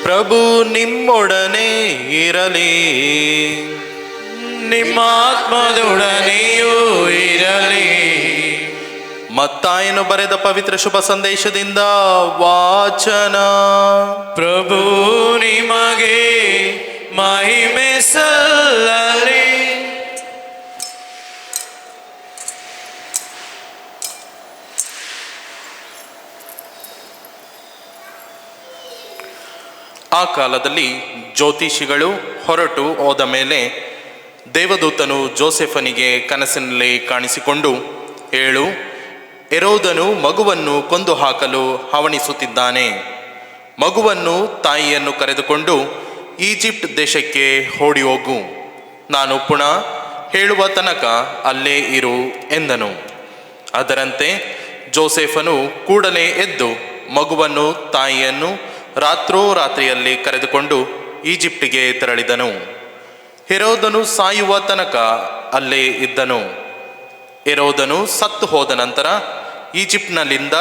ಪ್ರಭು ನಿಮ್ಮೊಡನೆ ಇರಲಿ. ನಿಮ್ಮ ಆತ್ಮದೊಡನೆಯೂ ಇರಲಿ. ಮತ್ತಾಯನು ಬರೆದ ಪವಿತ್ರ ಶುಭ ಸಂದೇಶದಿಂದ ವಾಚನ. ಪ್ರಭು ನಿಮಗೆ ಮಹಿಮೆ ಸಲ್ಲಲಿ. ಆ ಕಾಲದಲ್ಲಿ ಜ್ಯೋತಿಷಿಗಳು ಹೊರಟು ಹೋದ ಮೇಲೆ ದೇವದೂತನು ಜೋಸೆಫನಿಗೆ ಕನಸಿನಲ್ಲಿ ಕಾಣಿಸಿಕೊಂಡು, ಹೇಳು, ಹೆರೋದನು ಮಗುವನ್ನು ಕೊಂದು ಹಾಕಲು ಹವಣಿಸುತ್ತಿದ್ದಾನೆ. ಮಗುವನ್ನು ತಾಯಿಯನ್ನು ಕರೆದುಕೊಂಡು ಈಜಿಪ್ಟ್ ದೇಶಕ್ಕೆ ಓಡಿ ಹೋಗು. ನಾನು ಪುನಃ ಹೇಳುವ ತನಕ ಅಲ್ಲೇ ಇರು ಎಂದನು. ಅದರಂತೆ ಜೋಸೆಫನು ಕೂಡಲೇ ಎದ್ದು ಮಗುವನ್ನು ತಾಯಿಯನ್ನು ರಾತ್ರೋರಾತ್ರಿಯಲ್ಲಿ ಕರೆದುಕೊಂಡು ಈಜಿಪ್ಟಿಗೆ ತೆರಳಿದನು. ಹೆರೋದನು ಸಾಯುವ ತನಕ ಅಲ್ಲೇ ಇದ್ದನು. ಹೆರೋದನು ಸತ್ತು ಹೋದ ನಂತರ ಈಜಿಪ್ಟ್ನಲ್ಲಿಂದ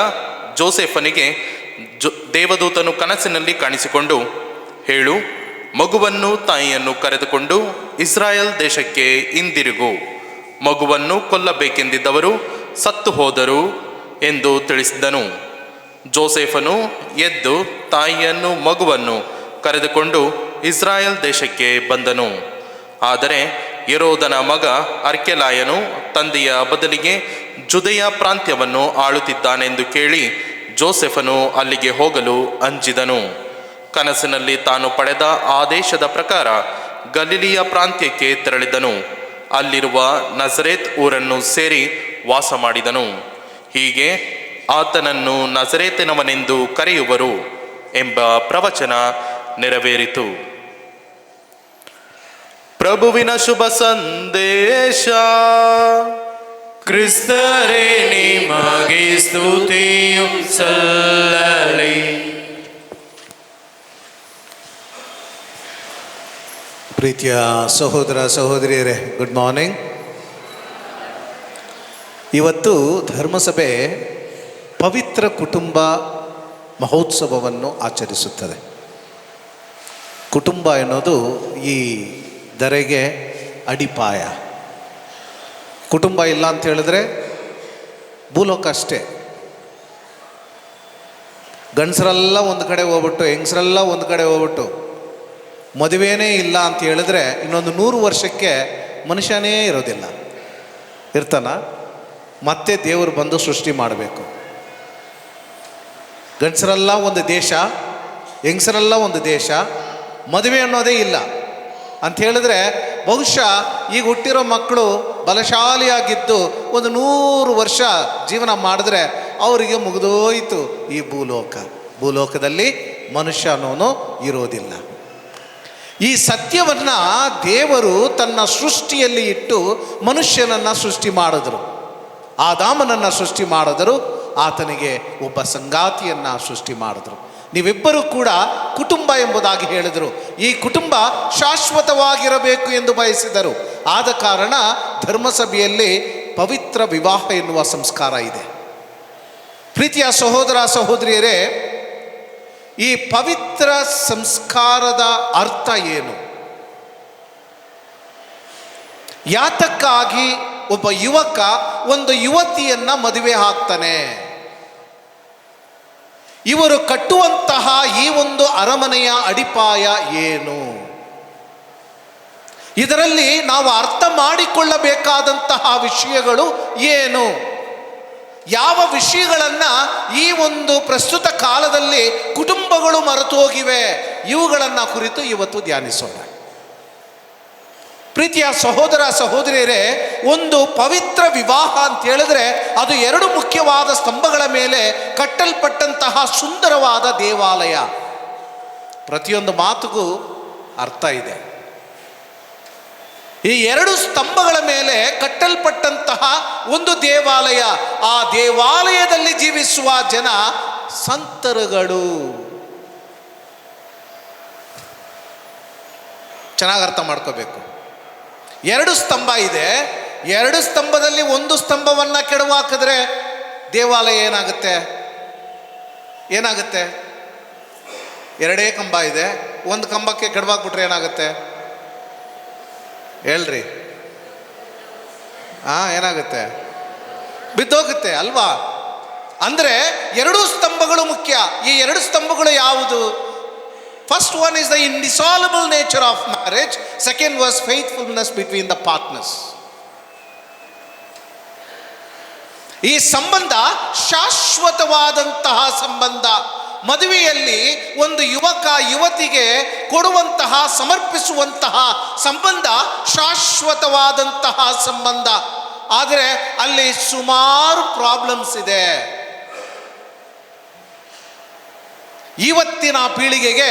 ಜೋಸೆಫನಿಗೆ ದೇವದೂತನು ಕನಸಿನಲ್ಲಿ ಕಾಣಿಸಿಕೊಂಡು, ಹೇಳು, ಮಗುವನ್ನು ತಾಯಿಯನ್ನು ಕರೆದುಕೊಂಡು ಇಸ್ರಾಯೇಲ್ ದೇಶಕ್ಕೆ ಹಿಂದಿರುಗು. ಮಗುವನ್ನು ಕೊಲ್ಲಬೇಕೆಂದಿದ್ದವರು ಸತ್ತು ಹೋದರು ಎಂದು ತಿಳಿಸಿದನು. ಜೋಸೆಫನು ಎದ್ದು ತಾಯಿಯನ್ನು ಮಗುವನ್ನು ಕರೆದುಕೊಂಡು ಇಸ್ರಾಯೇಲ್ ದೇಶಕ್ಕೆ ಬಂದನು. ಆದರೆ ಹೆರೋದನ ಮಗ ಅರ್ಕೆಲಾಯನು ತಂದೆಯ ಬದಲಿಗೆ ಜುದೆಯ ಪ್ರಾಂತ್ಯವನ್ನು ಆಳುತ್ತಿದ್ದಾನೆಂದು ಕೇಳಿ ಜೋಸೆಫನು ಅಲ್ಲಿಗೆ ಹೋಗಲು ಅಂಜಿದನು. ಕನಸಿನಲ್ಲಿ ತಾನು ಪಡೆದ ಆದೇಶದ ಪ್ರಕಾರ ಗಲಿಲಿಯ ಪ್ರಾಂತ್ಯಕ್ಕೆ ತೆರಳಿದನು. ಅಲ್ಲಿರುವ ನಜರೇತ್ ಊರನ್ನು ಸೇರಿ ವಾಸ ಮಾಡಿದನು. ಹೀಗೆ ಆತನನ್ನು ನಜರೇತಿನವನೆಂದು ಕರೆಯುವರು ಎಂಬ ಪ್ರವಚನ ನೆರವೇರಿತು. ಪ್ರಭುವಿನ ಶುಭ ಸಂದೇಶ. ಕ್ರಿಸ್ತರೇ ನಿಮಗೆ ಸ್ತುತಿಯು ಸಲ್ಲಲಿ. ಪ್ರೀತಿಯ ಸಹೋದರ ಸಹೋದರಿಯರೇ, ಗುಡ್ ಮಾರ್ನಿಂಗ್. ಇವತ್ತು ಧರ್ಮಸಭೆ ಪವಿತ್ರ ಕುಟುಂಬ ಮಹೋತ್ಸವವನ್ನು ಆಚರಿಸುತ್ತದೆ. ಕುಟುಂಬ ಎನ್ನುವುದು ಈ ಧರೆಗೆ ಅಡಿಪಾಯ. ಕುಟುಂಬ ಇಲ್ಲ ಅಂತ ಹೇಳಿದ್ರೆ ಭೂಲೋಕ ಅಷ್ಟೇ. ಗಂಡಸರೆಲ್ಲ ಒಂದು ಕಡೆ ಹೋಗ್ಬಿಟ್ಟು ಹೆಂಗಸರೆಲ್ಲ ಒಂದು ಕಡೆ ಹೋಗ್ಬಿಟ್ಟು ಮದುವೆನೇ ಇಲ್ಲ ಅಂತ ಹೇಳಿದ್ರೆ ಇನ್ನೊಂದು 100 ವರ್ಷಕ್ಕೆ ಮನುಷ್ಯನೇ ಇರೋದಿಲ್ಲ. ಇರ್ತಾನ? ಮತ್ತೆ ದೇವರು ಬಂದು ಸೃಷ್ಟಿ ಮಾಡಬೇಕು. ಗಂಡಸರೆಲ್ಲ ಒಂದು ದೇಶ, ಹೆಂಗಸರೆಲ್ಲ ಒಂದು ದೇಶ, ಮದುವೆ ಅನ್ನೋದೇ ಇಲ್ಲ ಅಂತ ಹೇಳಿದ್ರೆ ಬಹುಶಃ ಈಗ ಹುಟ್ಟಿರೋ ಮಕ್ಕಳು ಬಲಶಾಲಿಯಾಗಿದ್ದು ಒಂದು 100 ವರ್ಷ ಜೀವನ ಮಾಡಿದ್ರೆ ಅವರಿಗೆ ಮುಗಿದೋಯ್ತು ಈ ಭೂಲೋಕದಲ್ಲಿ ಮನುಷ್ಯ ಅನ್ನೋನು ಇರೋದಿಲ್ಲ. ಈ ಸತ್ಯವನ್ನು ದೇವರು ತನ್ನ ಸೃಷ್ಟಿಯಲ್ಲಿ ಇಟ್ಟು ಮನುಷ್ಯನನ್ನು ಸೃಷ್ಟಿ ಮಾಡಿದ್ರು. ಆದಾಮನನ್ನು ಸೃಷ್ಟಿ ಮಾಡಿದರು, ಆತನಿಗೆ ಒಬ್ಬ ಸಂಗಾತಿಯನ್ನು ಸೃಷ್ಟಿ ಮಾಡಿದ್ರು. ನೀವಿಬ್ಬರೂ ಕೂಡ ಕುಟುಂಬ ಎಂಬುದಾಗಿ ಹೇಳಿದರು. ಈ ಕುಟುಂಬ ಶಾಶ್ವತವಾಗಿರಬೇಕು ಎಂದು ಬಯಸಿದರು. ಆದ ಕಾರಣ ಧರ್ಮಸಭೆಯಲ್ಲಿ ಪವಿತ್ರ ವಿವಾಹ ಎನ್ನುವ ಸಂಸ್ಕಾರ ಇದೆ. ಪ್ರೀತಿಯ ಸಹೋದರ ಸಹೋದರಿಯರೇ, ಈ ಪವಿತ್ರ ಸಂಸ್ಕಾರದ ಅರ್ಥ ಏನು? ಯಾತಕ್ಕಾಗಿ ಒಬ್ಬ ಯುವಕ ಒಂದು ಯುವತಿಯನ್ನ ಮದುವೆ ಆಗ್ತಾನೆ? ಇವರು ಕಟ್ಟುವಂತಹ ಈ ಒಂದು ಅರಮನೆಯ ಅಡಿಪಾಯ ಏನು? ಇದರಲ್ಲಿ ನಾವು ಅರ್ಥ ಮಾಡಿಕೊಳ್ಳಬೇಕಾದಂತಹ ವಿಷಯಗಳು ಏನು? ಯಾವ ವಿಷಯಗಳನ್ನು ಈ ಒಂದು ಪ್ರಸ್ತುತ ಕಾಲದಲ್ಲಿ ಕುಟುಂಬಗಳು ಮರೆತು ಹೋಗಿವೆ, ಇವುಗಳನ್ನು ಕುರಿತು ಇವತ್ತು ಧ್ಯಾನಿಸೋಣ. ಪ್ರೀತಿಯ ಸಹೋದರ ಸಹೋದರಿಯರೇ, ಒಂದು ಪವಿತ್ರ ವಿವಾಹ ಅಂತ ಹೇಳಿದ್ರೆ ಅದು 2 ಮುಖ್ಯವಾದ ಸ್ತಂಭಗಳ ಮೇಲೆ ಕಟ್ಟಲ್ಪಟ್ಟಂತಹ ಸುಂದರವಾದ ದೇವಾಲಯ. ಪ್ರತಿಯೊಂದು ಮಾತುಗೂ ಅರ್ಥ ಇದೆ. ಈ 2 ಸ್ತಂಭಗಳ ಮೇಲೆ ಕಟ್ಟಲ್ಪಟ್ಟಂತಹ ಒಂದು ದೇವಾಲಯ. ಆ ದೇವಾಲಯದಲ್ಲಿ ಜೀವಿಸುವ ಜನ ಸಂತರುಗಳು. ಚೆನ್ನಾಗಿ ಅರ್ಥ ಮಾಡ್ಕೋಬೇಕು. 2 ಸ್ತಂಭ ಇದೆ. 2 ಸ್ತಂಭದಲ್ಲಿ ಒಂದು ಸ್ತಂಭವನ್ನು ಕೆಡವು ಹಾಕಿದ್ರೆ ದೇವಾಲಯ ಏನಾಗುತ್ತೆ? ಎರಡೇ ಕಂಬ ಇದೆ, ಒಂದು ಕಂಬಕ್ಕೆ ಕೆಡವಾಕ್ಬಿಟ್ರೆ ಏನಾಗುತ್ತೆ ಹೇಳ್ರಿ? ಏನಾಗುತ್ತೆ? ಬಿದ್ದೋಗುತ್ತೆ ಅಲ್ವಾ? ಅಂದರೆ ಎರಡೂ ಸ್ತಂಭಗಳು ಮುಖ್ಯ. ಈ ಎರಡು ಸ್ತಂಭಗಳು ಯಾವುದು? First one is the indissoluble nature of marriage. Second was faithfulness between the partners. ಈ ಸಂಬಂಧ ಶಾಶ್ವತವಾದಂತಹ ಸಂಬಂಧ. ಮದುವೆಯಲ್ಲಿ ಒಂದು ಯುವಕ ಯುವತಿಗೆ ಕೊಡುವಂತಹ ಸಮರ್ಪಿಸುವಂತಹ ಸಂಬಂಧ ಶಾಶ್ವತವಾದಂತಹ ಸಂಬಂಧ. ಆದರೆ ಅಲ್ಲಿ ಸುಮಾರು ಪ್ರಾಬ್ಲಮ್ಸ್ ಇದೆ. ಇವತ್ತಿನ ಪೀಳಿಗೆಗೆ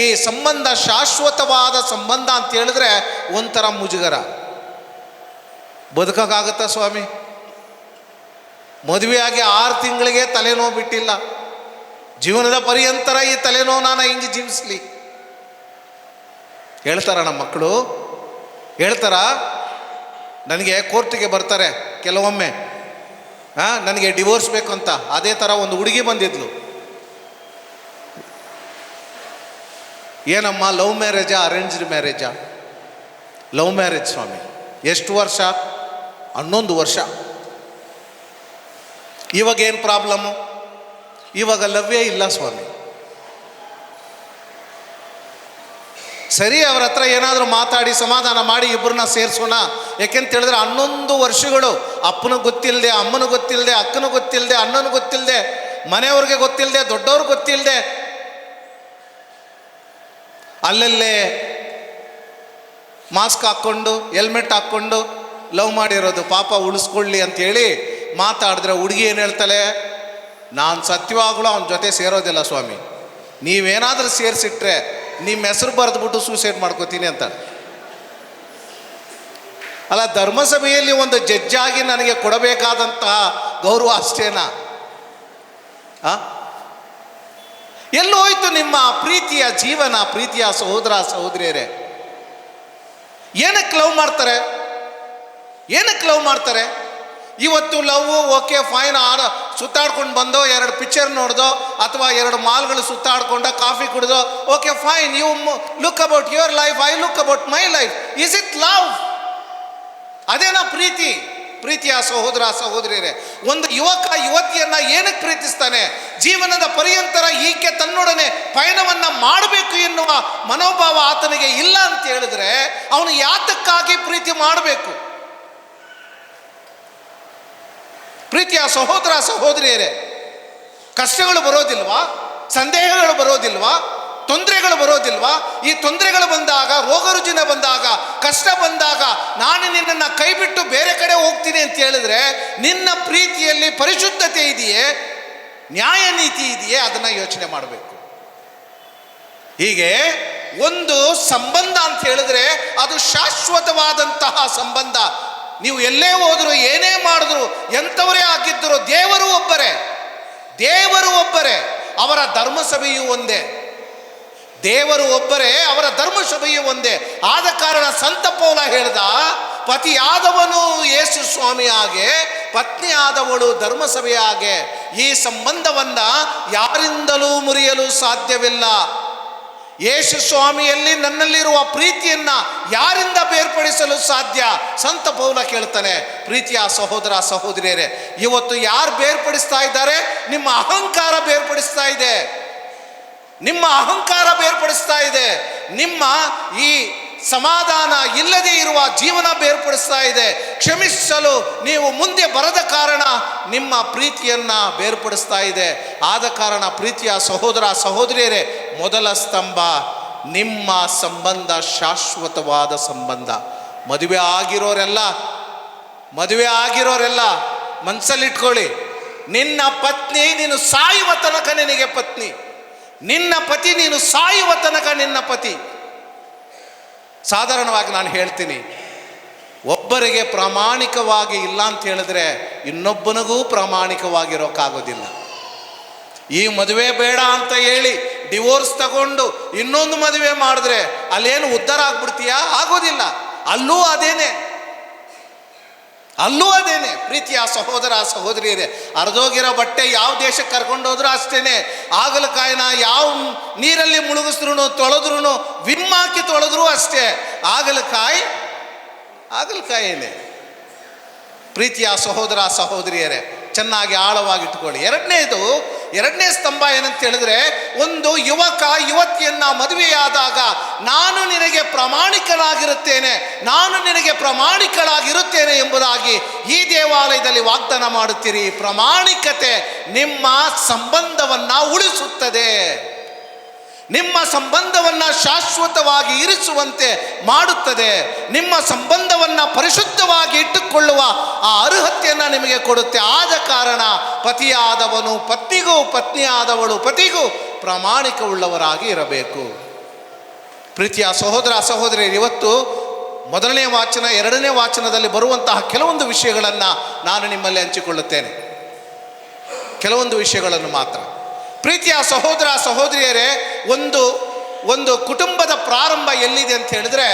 ಈ ಸಂಬಂಧ ಶಾಶ್ವತವಾದ ಸಂಬಂಧ ಅಂತ ಹೇಳಿದ್ರೆ ಒಂಥರ ಮುಜುಗರ. ಬದುಕೋಕ್ಕಾಗತ್ತಾ ಸ್ವಾಮಿ? ಮದುವೆಯಾಗಿ 6 ತಿಂಗಳಿಗೆ ತಲೆನೋವು ಬಿಟ್ಟಿಲ್ಲ, ಜೀವನದ ಪರ್ಯಂತರ ಈ ತಲೆನೋವು ನಾನು ಹಿಂಗೆ ಜೀವಿಸ್ಲಿ ಹೇಳ್ತಾರ ನಮ್ಮ ಮಕ್ಕಳು? ಹೇಳ್ತಾರ? ನನಗೆ ಕೋರ್ಟಿಗೆ ಬರ್ತಾರೆ ಕೆಲವೊಮ್ಮೆ, ನನಗೆ ಡಿವೋರ್ಸ್ ಬೇಕು ಅಂತ. ಅದೇ ಥರ ಒಂದು ಹುಡುಗಿ ಬಂದಿದ್ಲು. ಏನಮ್ಮ ಲವ್ ಮ್ಯಾರೇಜಾ ಅರೇಂಜ್ಡ್ ಮ್ಯಾರೇಜಾ? ಲವ್ ಮ್ಯಾರೇಜ್ ಸ್ವಾಮಿ. ಎಷ್ಟು ವರ್ಷ? 11 ವರ್ಷ. ಇವಾಗ ಏನು ಪ್ರಾಬ್ಲಮ್ಮು? ಇವಾಗ ಲವ್ವೇ ಇಲ್ಲ ಸ್ವಾಮಿ. ಸರಿ, ಅವ್ರ ಹತ್ರ ಏನಾದರೂ ಮಾತಾಡಿ ಸಮಾಧಾನ ಮಾಡಿ ಇಬ್ಬರನ್ನ ಸೇರಿಸೋಣ. ಯಾಕೆಂತ ಹೇಳಿದ್ರೆ 11 ವರ್ಷಗಳು ಅಪ್ಪನಿಗೆ ಗೊತ್ತಿಲ್ಲದೆ, ಅಮ್ಮನಿಗೆ ಗೊತ್ತಿಲ್ಲದೆ, ಅಕ್ಕನಿಗೆ ಗೊತ್ತಿಲ್ಲದೆ, ಅಣ್ಣನಿಗೆ ಗೊತ್ತಿಲ್ಲದೆ, ಮನೆಯವ್ರಿಗೆ ಗೊತ್ತಿಲ್ಲದೆ, ದೊಡ್ಡವ್ರಿಗೆ ಗೊತ್ತಿಲ್ಲದೆ, ಅಲ್ಲಲ್ಲೇ ಮಾಸ್ಕ್ ಹಾಕ್ಕೊಂಡು ಹೆಲ್ಮೆಟ್ ಹಾಕ್ಕೊಂಡು ಲವ್ ಮಾಡಿರೋದು. ಪಾಪ ಉಳಿಸ್ಕೊಳ್ಳಿ ಅಂಥೇಳಿ ಮಾತಾಡಿದ್ರೆ ಹುಡುಗಿ ಏನು ಹೇಳ್ತಾಳೆ? ನಾನು ಸತ್ಯವಾಗಲೂ ಅವನ ಜೊತೆ ಸೇರೋದಿಲ್ಲ ಸ್ವಾಮಿ, ನೀವೇನಾದರೂ ಸೇರಿಸಿಟ್ರೆ ನಿಮ್ಮ ಹೆಸರು ಬರೆದ್ಬಿಟ್ಟು ಸೂಸೈಡ್ ಮಾಡ್ಕೋತೀನಿ ಅಂತಾಳೆ. ಅಲ್ಲ, ಧರ್ಮಸಭೆಯಲ್ಲಿ ಒಂದು ಜಡ್ಜಾಗಿ ನನಗೆ ಕೊಡಬೇಕಾದಂತಹ ಗೌರವ ಅಷ್ಟೇನಾ? ಎಲ್ಲೋಯ್ತು ನಿಮ್ಮ ಪ್ರೀತಿಯ ಜೀವನ? ಪ್ರೀತಿಯ ಸಹೋದರ ಸಹೋದರಿಯರೇ, ಏನಕ್ಕೆ ಲವ್ ಮಾಡ್ತಾರೆ? ಏನಕ್ಕೆ ಲವ್ ಮಾಡ್ತಾರೆ? ಇವತ್ತು ಲವ್ ಓಕೆ ಫೈನ್, ಸುತ್ತಾಡ್ಕೊಂಡು ಬಂದೋ, 2 ಪಿಕ್ಚರ್ ನೋಡ್ದೋ, ಅಥವಾ 2 ಮಾಲ್ಗಳು ಸುತ್ತಾಡ್ಕೊಂಡ, ಕಾಫಿ ಕುಡ್ದೋ, okay fine. You look about your life, I look about my life. Is it love? ಅದೇನಾ ಪ್ರೀತಿ? ಪ್ರೀತಿಯ ಸಹೋದರ ಸಹೋದರಿಯರೇ, ಒಂದು ಯುವಕ ಯುವತಿಯನ್ನ ಏನಕ್ಕೆ ಪ್ರೀತಿಸ್ತಾನೆ? ಜೀವನದ ಪರ್ಯಂತರ ಈಕೆ ತನ್ನೊಡನೆ ಪಯಣವನ್ನ ಮಾಡಬೇಕು ಎನ್ನುವ ಮನೋಭಾವ ಆತನಿಗೆ ಇಲ್ಲ ಅಂತ ಹೇಳಿದ್ರೆ ಅವನು ಯಾತಕ್ಕಾಗಿ ಪ್ರೀತಿ ಮಾಡಬೇಕು? ಪ್ರೀತಿಯ ಸಹೋದರ ಸಹೋದರಿಯರೇ, ಕಷ್ಟಗಳು ಬರೋದಿಲ್ವಾ? ಸಂದೇಹಗಳು ಬರೋದಿಲ್ವಾ? ತೊಂದರೆಗಳು ಬರೋದಿಲ್ವಾ? ಈ ತೊಂದರೆಗಳು ಬಂದಾಗ, ರೋಗ ರುಜಿನ ಬಂದಾಗ, ಕಷ್ಟ ಬಂದಾಗ ನಾನು ನಿನ್ನನ್ನು ಕೈ ಬಿಟ್ಟು ಬೇರೆ ಕಡೆ ಹೋಗ್ತೀನಿ ಅಂತ ಹೇಳಿದ್ರೆ ನಿನ್ನ ಪ್ರೀತಿಯಲ್ಲಿ ಪರಿಶುದ್ಧತೆ ಇದೆಯೇ? ನ್ಯಾಯ ನೀತಿ ಇದೆಯೇ? ಅದನ್ನು ಯೋಚನೆ ಮಾಡಬೇಕು. ಹೀಗೆ ಒಂದು ಸಂಬಂಧ ಅಂತ ಹೇಳಿದ್ರೆ ಅದು ಶಾಶ್ವತವಾದಂತಹ ಸಂಬಂಧ. ನೀವು ಎಲ್ಲೇ ಹೋದ್ರು, ಏನೇ ಮಾಡಿದ್ರು, ಎಂಥವರೇ ಆಗಿದ್ದರು, ದೇವರು ಒಬ್ಬರೇ. ದೇವರು ಒಬ್ಬರೇ, ಅವರ ಧರ್ಮಸಭೆಯೂ ಒಂದೇ. ದೇವರು ಒಬ್ಬರೇ, ಅವರ ಧರ್ಮಸಭೆಯೂ ಒಂದೇ. ಆದ ಕಾರಣ ಸಂತ ಪೌಲ ಹೇಳ್ದ, ಪತಿಯಾದವನು ಯೇಸು ಸ್ವಾಮಿ ಹಾಗೆ, ಪತ್ನಿ ಆದವಳು ಧರ್ಮಸಭೆಯ ಹಾಗೆ. ಈ ಸಂಬಂಧವನ್ನ ಯಾರಿಂದಲೂ ಮುರಿಯಲು ಸಾಧ್ಯವಿಲ್ಲ. ಯೇಸು ಸ್ವಾಮಿಯಲ್ಲಿ ನನ್ನಲ್ಲಿರುವ ಪ್ರೀತಿಯನ್ನ ಯಾರಿಂದ ಬೇರ್ಪಡಿಸಲು ಸಾಧ್ಯ? ಸಂತ ಪೌಲ ಕೇಳ್ತಾನೆ. ಪ್ರೀತಿಯ ಸಹೋದರ ಸಹೋದರಿಯರೇ, ಇವತ್ತು ಯಾರು ಬೇರ್ಪಡಿಸ್ತಾ ಇದ್ದಾರೆ? ನಿಮ್ಮ ಅಹಂಕಾರ ಬೇರ್ಪಡಿಸ್ತಾ ಇದೆ. ನಿಮ್ಮ ಅಹಂಕಾರ ಬೇರ್ಪಡಿಸ್ತಾ ಇದೆ. ನಿಮ್ಮ ಈ ಸಮಾಧಾನ ಇಲ್ಲದೆ ಇರುವ ಜೀವನ ಬೇರ್ಪಡಿಸ್ತಾ ಇದೆ. ಕ್ಷಮಿಸಲು ನೀವು ಮುಂದೆ ಬರದ ಕಾರಣ ನಿಮ್ಮ ಪ್ರೀತಿಯನ್ನ ಬೇರ್ಪಡಿಸ್ತಾ ಇದೆ. ಆದ ಕಾರಣ ಪ್ರೀತಿಯ ಸಹೋದರ ಸಹೋದರಿಯರೇ, ಮೊದಲ ಸ್ತಂಭ ನಿಮ್ಮ ಸಂಬಂಧ ಶಾಶ್ವತವಾದ ಸಂಬಂಧ. ಮದುವೆ ಆಗಿರೋರೆಲ್ಲ ಮನಸ್ಸಲ್ಲಿಟ್ಕೊಳ್ಳಿ, ನಿನ್ನ ಪತ್ನಿ ನೀನು ಸಾಯುವ ತನಕ ನಿನಗೆ ಪತ್ನಿ, ನಿನ್ನ ಪತಿ ನೀನು ಸಾಯುವ ತನಕ ನಿನ್ನ ಪತಿ. ಸಾಧಾರಣವಾಗಿ ನಾನು ಹೇಳ್ತೀನಿ, ಒಬ್ಬರಿಗೆ ಪ್ರಾಮಾಣಿಕವಾಗಿ ಇಲ್ಲ ಅಂತ ಹೇಳಿದ್ರೆ ಇನ್ನೊಬ್ಬನಿಗೂ ಪ್ರಾಮಾಣಿಕವಾಗಿರೋಕ್ಕಾಗೋದಿಲ್ಲ. ಈ ಮದುವೆ ಬೇಡ ಅಂತ ಹೇಳಿ ಡಿವೋರ್ಸ್ ತಗೊಂಡು ಇನ್ನೊಂದು ಮದುವೆ ಮಾಡಿದ್ರೆ ಅಲ್ಲೇನು ಉದ್ಧಾರ ಆಗ್ಬಿಡ್ತೀಯಾ? ಆಗೋದಿಲ್ಲ. ಅಲ್ಲೂ ಅದೇನೆ. ಅಲ್ಲೂ ಅದೇನೆ ಪ್ರೀತಿಯ ಸಹೋದರ ಸಹೋದರಿಯರೇ. ಅರ್ಧೋಗಿರೋ ಬಟ್ಟೆ ಯಾವ ದೇಶಕ್ಕೆ ಕರ್ಕೊಂಡೋದ್ರೂ ಅಷ್ಟೇನೆ, ಹಾಗಲಕಾಯಿನ ಯಾವ ನೀರಲ್ಲಿ ಮುಳುಗಿಸ್ರು ತೊಳೆದ್ರೂ, ವಿಮ್ ಹಾಕಿ ತೊಳೆದ್ರೂ ಅಷ್ಟೇ, ಹಾಗಲಕಾಯಿನೇ. ಪ್ರೀತಿಯ ಸಹೋದರ ಸಹೋದರಿಯರೇ, ಚೆನ್ನಾಗಿ ಆಳವಾಗಿಟ್ಕೊಳ್ಳಿ. ಎರಡನೇ ಸ್ತಂಭ ಏನಂತ ಹೇಳಿದ್ರೆ, ಒಂದು ಯುವಕ ಯುವತಿಯನ್ನ ಮದುವೆಯಾದಾಗ ನಾನು ನಿನಗೆ ಪ್ರಾಮಾಣಿಕಳಾಗಿರುತ್ತೇನೆ ಎಂಬುದಾಗಿ ಈ ದೇವಾಲಯದಲ್ಲಿ ವಾಗ್ದಾನ ಮಾಡುತ್ತೀರಿ. ಪ್ರಾಮಾಣಿಕತೆ ನಿಮ್ಮ ಸಂಬಂಧವನ್ನ ಉಳಿಸುತ್ತದೆ, ನಿಮ್ಮ ಸಂಬಂಧವನ್ನ ಶಾಶ್ವತವಾಗಿ ಇರಿಸುವಂತೆ ಮಾಡುತ್ತದೆ, ನಿಮ್ಮ ಸಂಬಂಧವನ್ನ ಪರಿಶುದ್ಧವಾಗಿ ಇಟ್ಟುಕೊಳ್ಳುವ ಆ ಅರ್ಹತೆಯನ್ನು ನಿಮಗೆ ಕೊಡುತ್ತೆ. ಆದ ಕಾರಣ ಪತಿಯಾದವನು ಪತ್ನಿಗೂ, ಪತ್ನಿಯಾದವಳು ಪತಿಗೂ ಪ್ರಾಮಾಣಿಕವುಳ್ಳವರಾಗಿ ಇರಬೇಕು. ಪ್ರೀತಿಯ ಸಹೋದರ ಸಹೋದರಿಯರು, ಇವತ್ತು ಮೊದಲನೇ ವಾಚನ, ಎರಡನೇ ವಾಚನದಲ್ಲಿ ಬರುವಂತಹ ಕೆಲವೊಂದು ವಿಷಯಗಳನ್ನು ನಾನು ನಿಮ್ಮಲ್ಲಿ ಹಂಚಿಕೊಳ್ಳುತ್ತೇನೆ, ಕೆಲವೊಂದು ವಿಷಯಗಳನ್ನು ಮಾತ್ರ. ಪ್ರೀತಿಯ ಸಹೋದರ ಸಹೋದರಿಯರೇ, ಒಂದು ಕುಟುಂಬದ ಪ್ರಾರಂಭ ಎಲ್ಲಿದೆ ಅಂತ ಹೇಳಿದ್ರೆ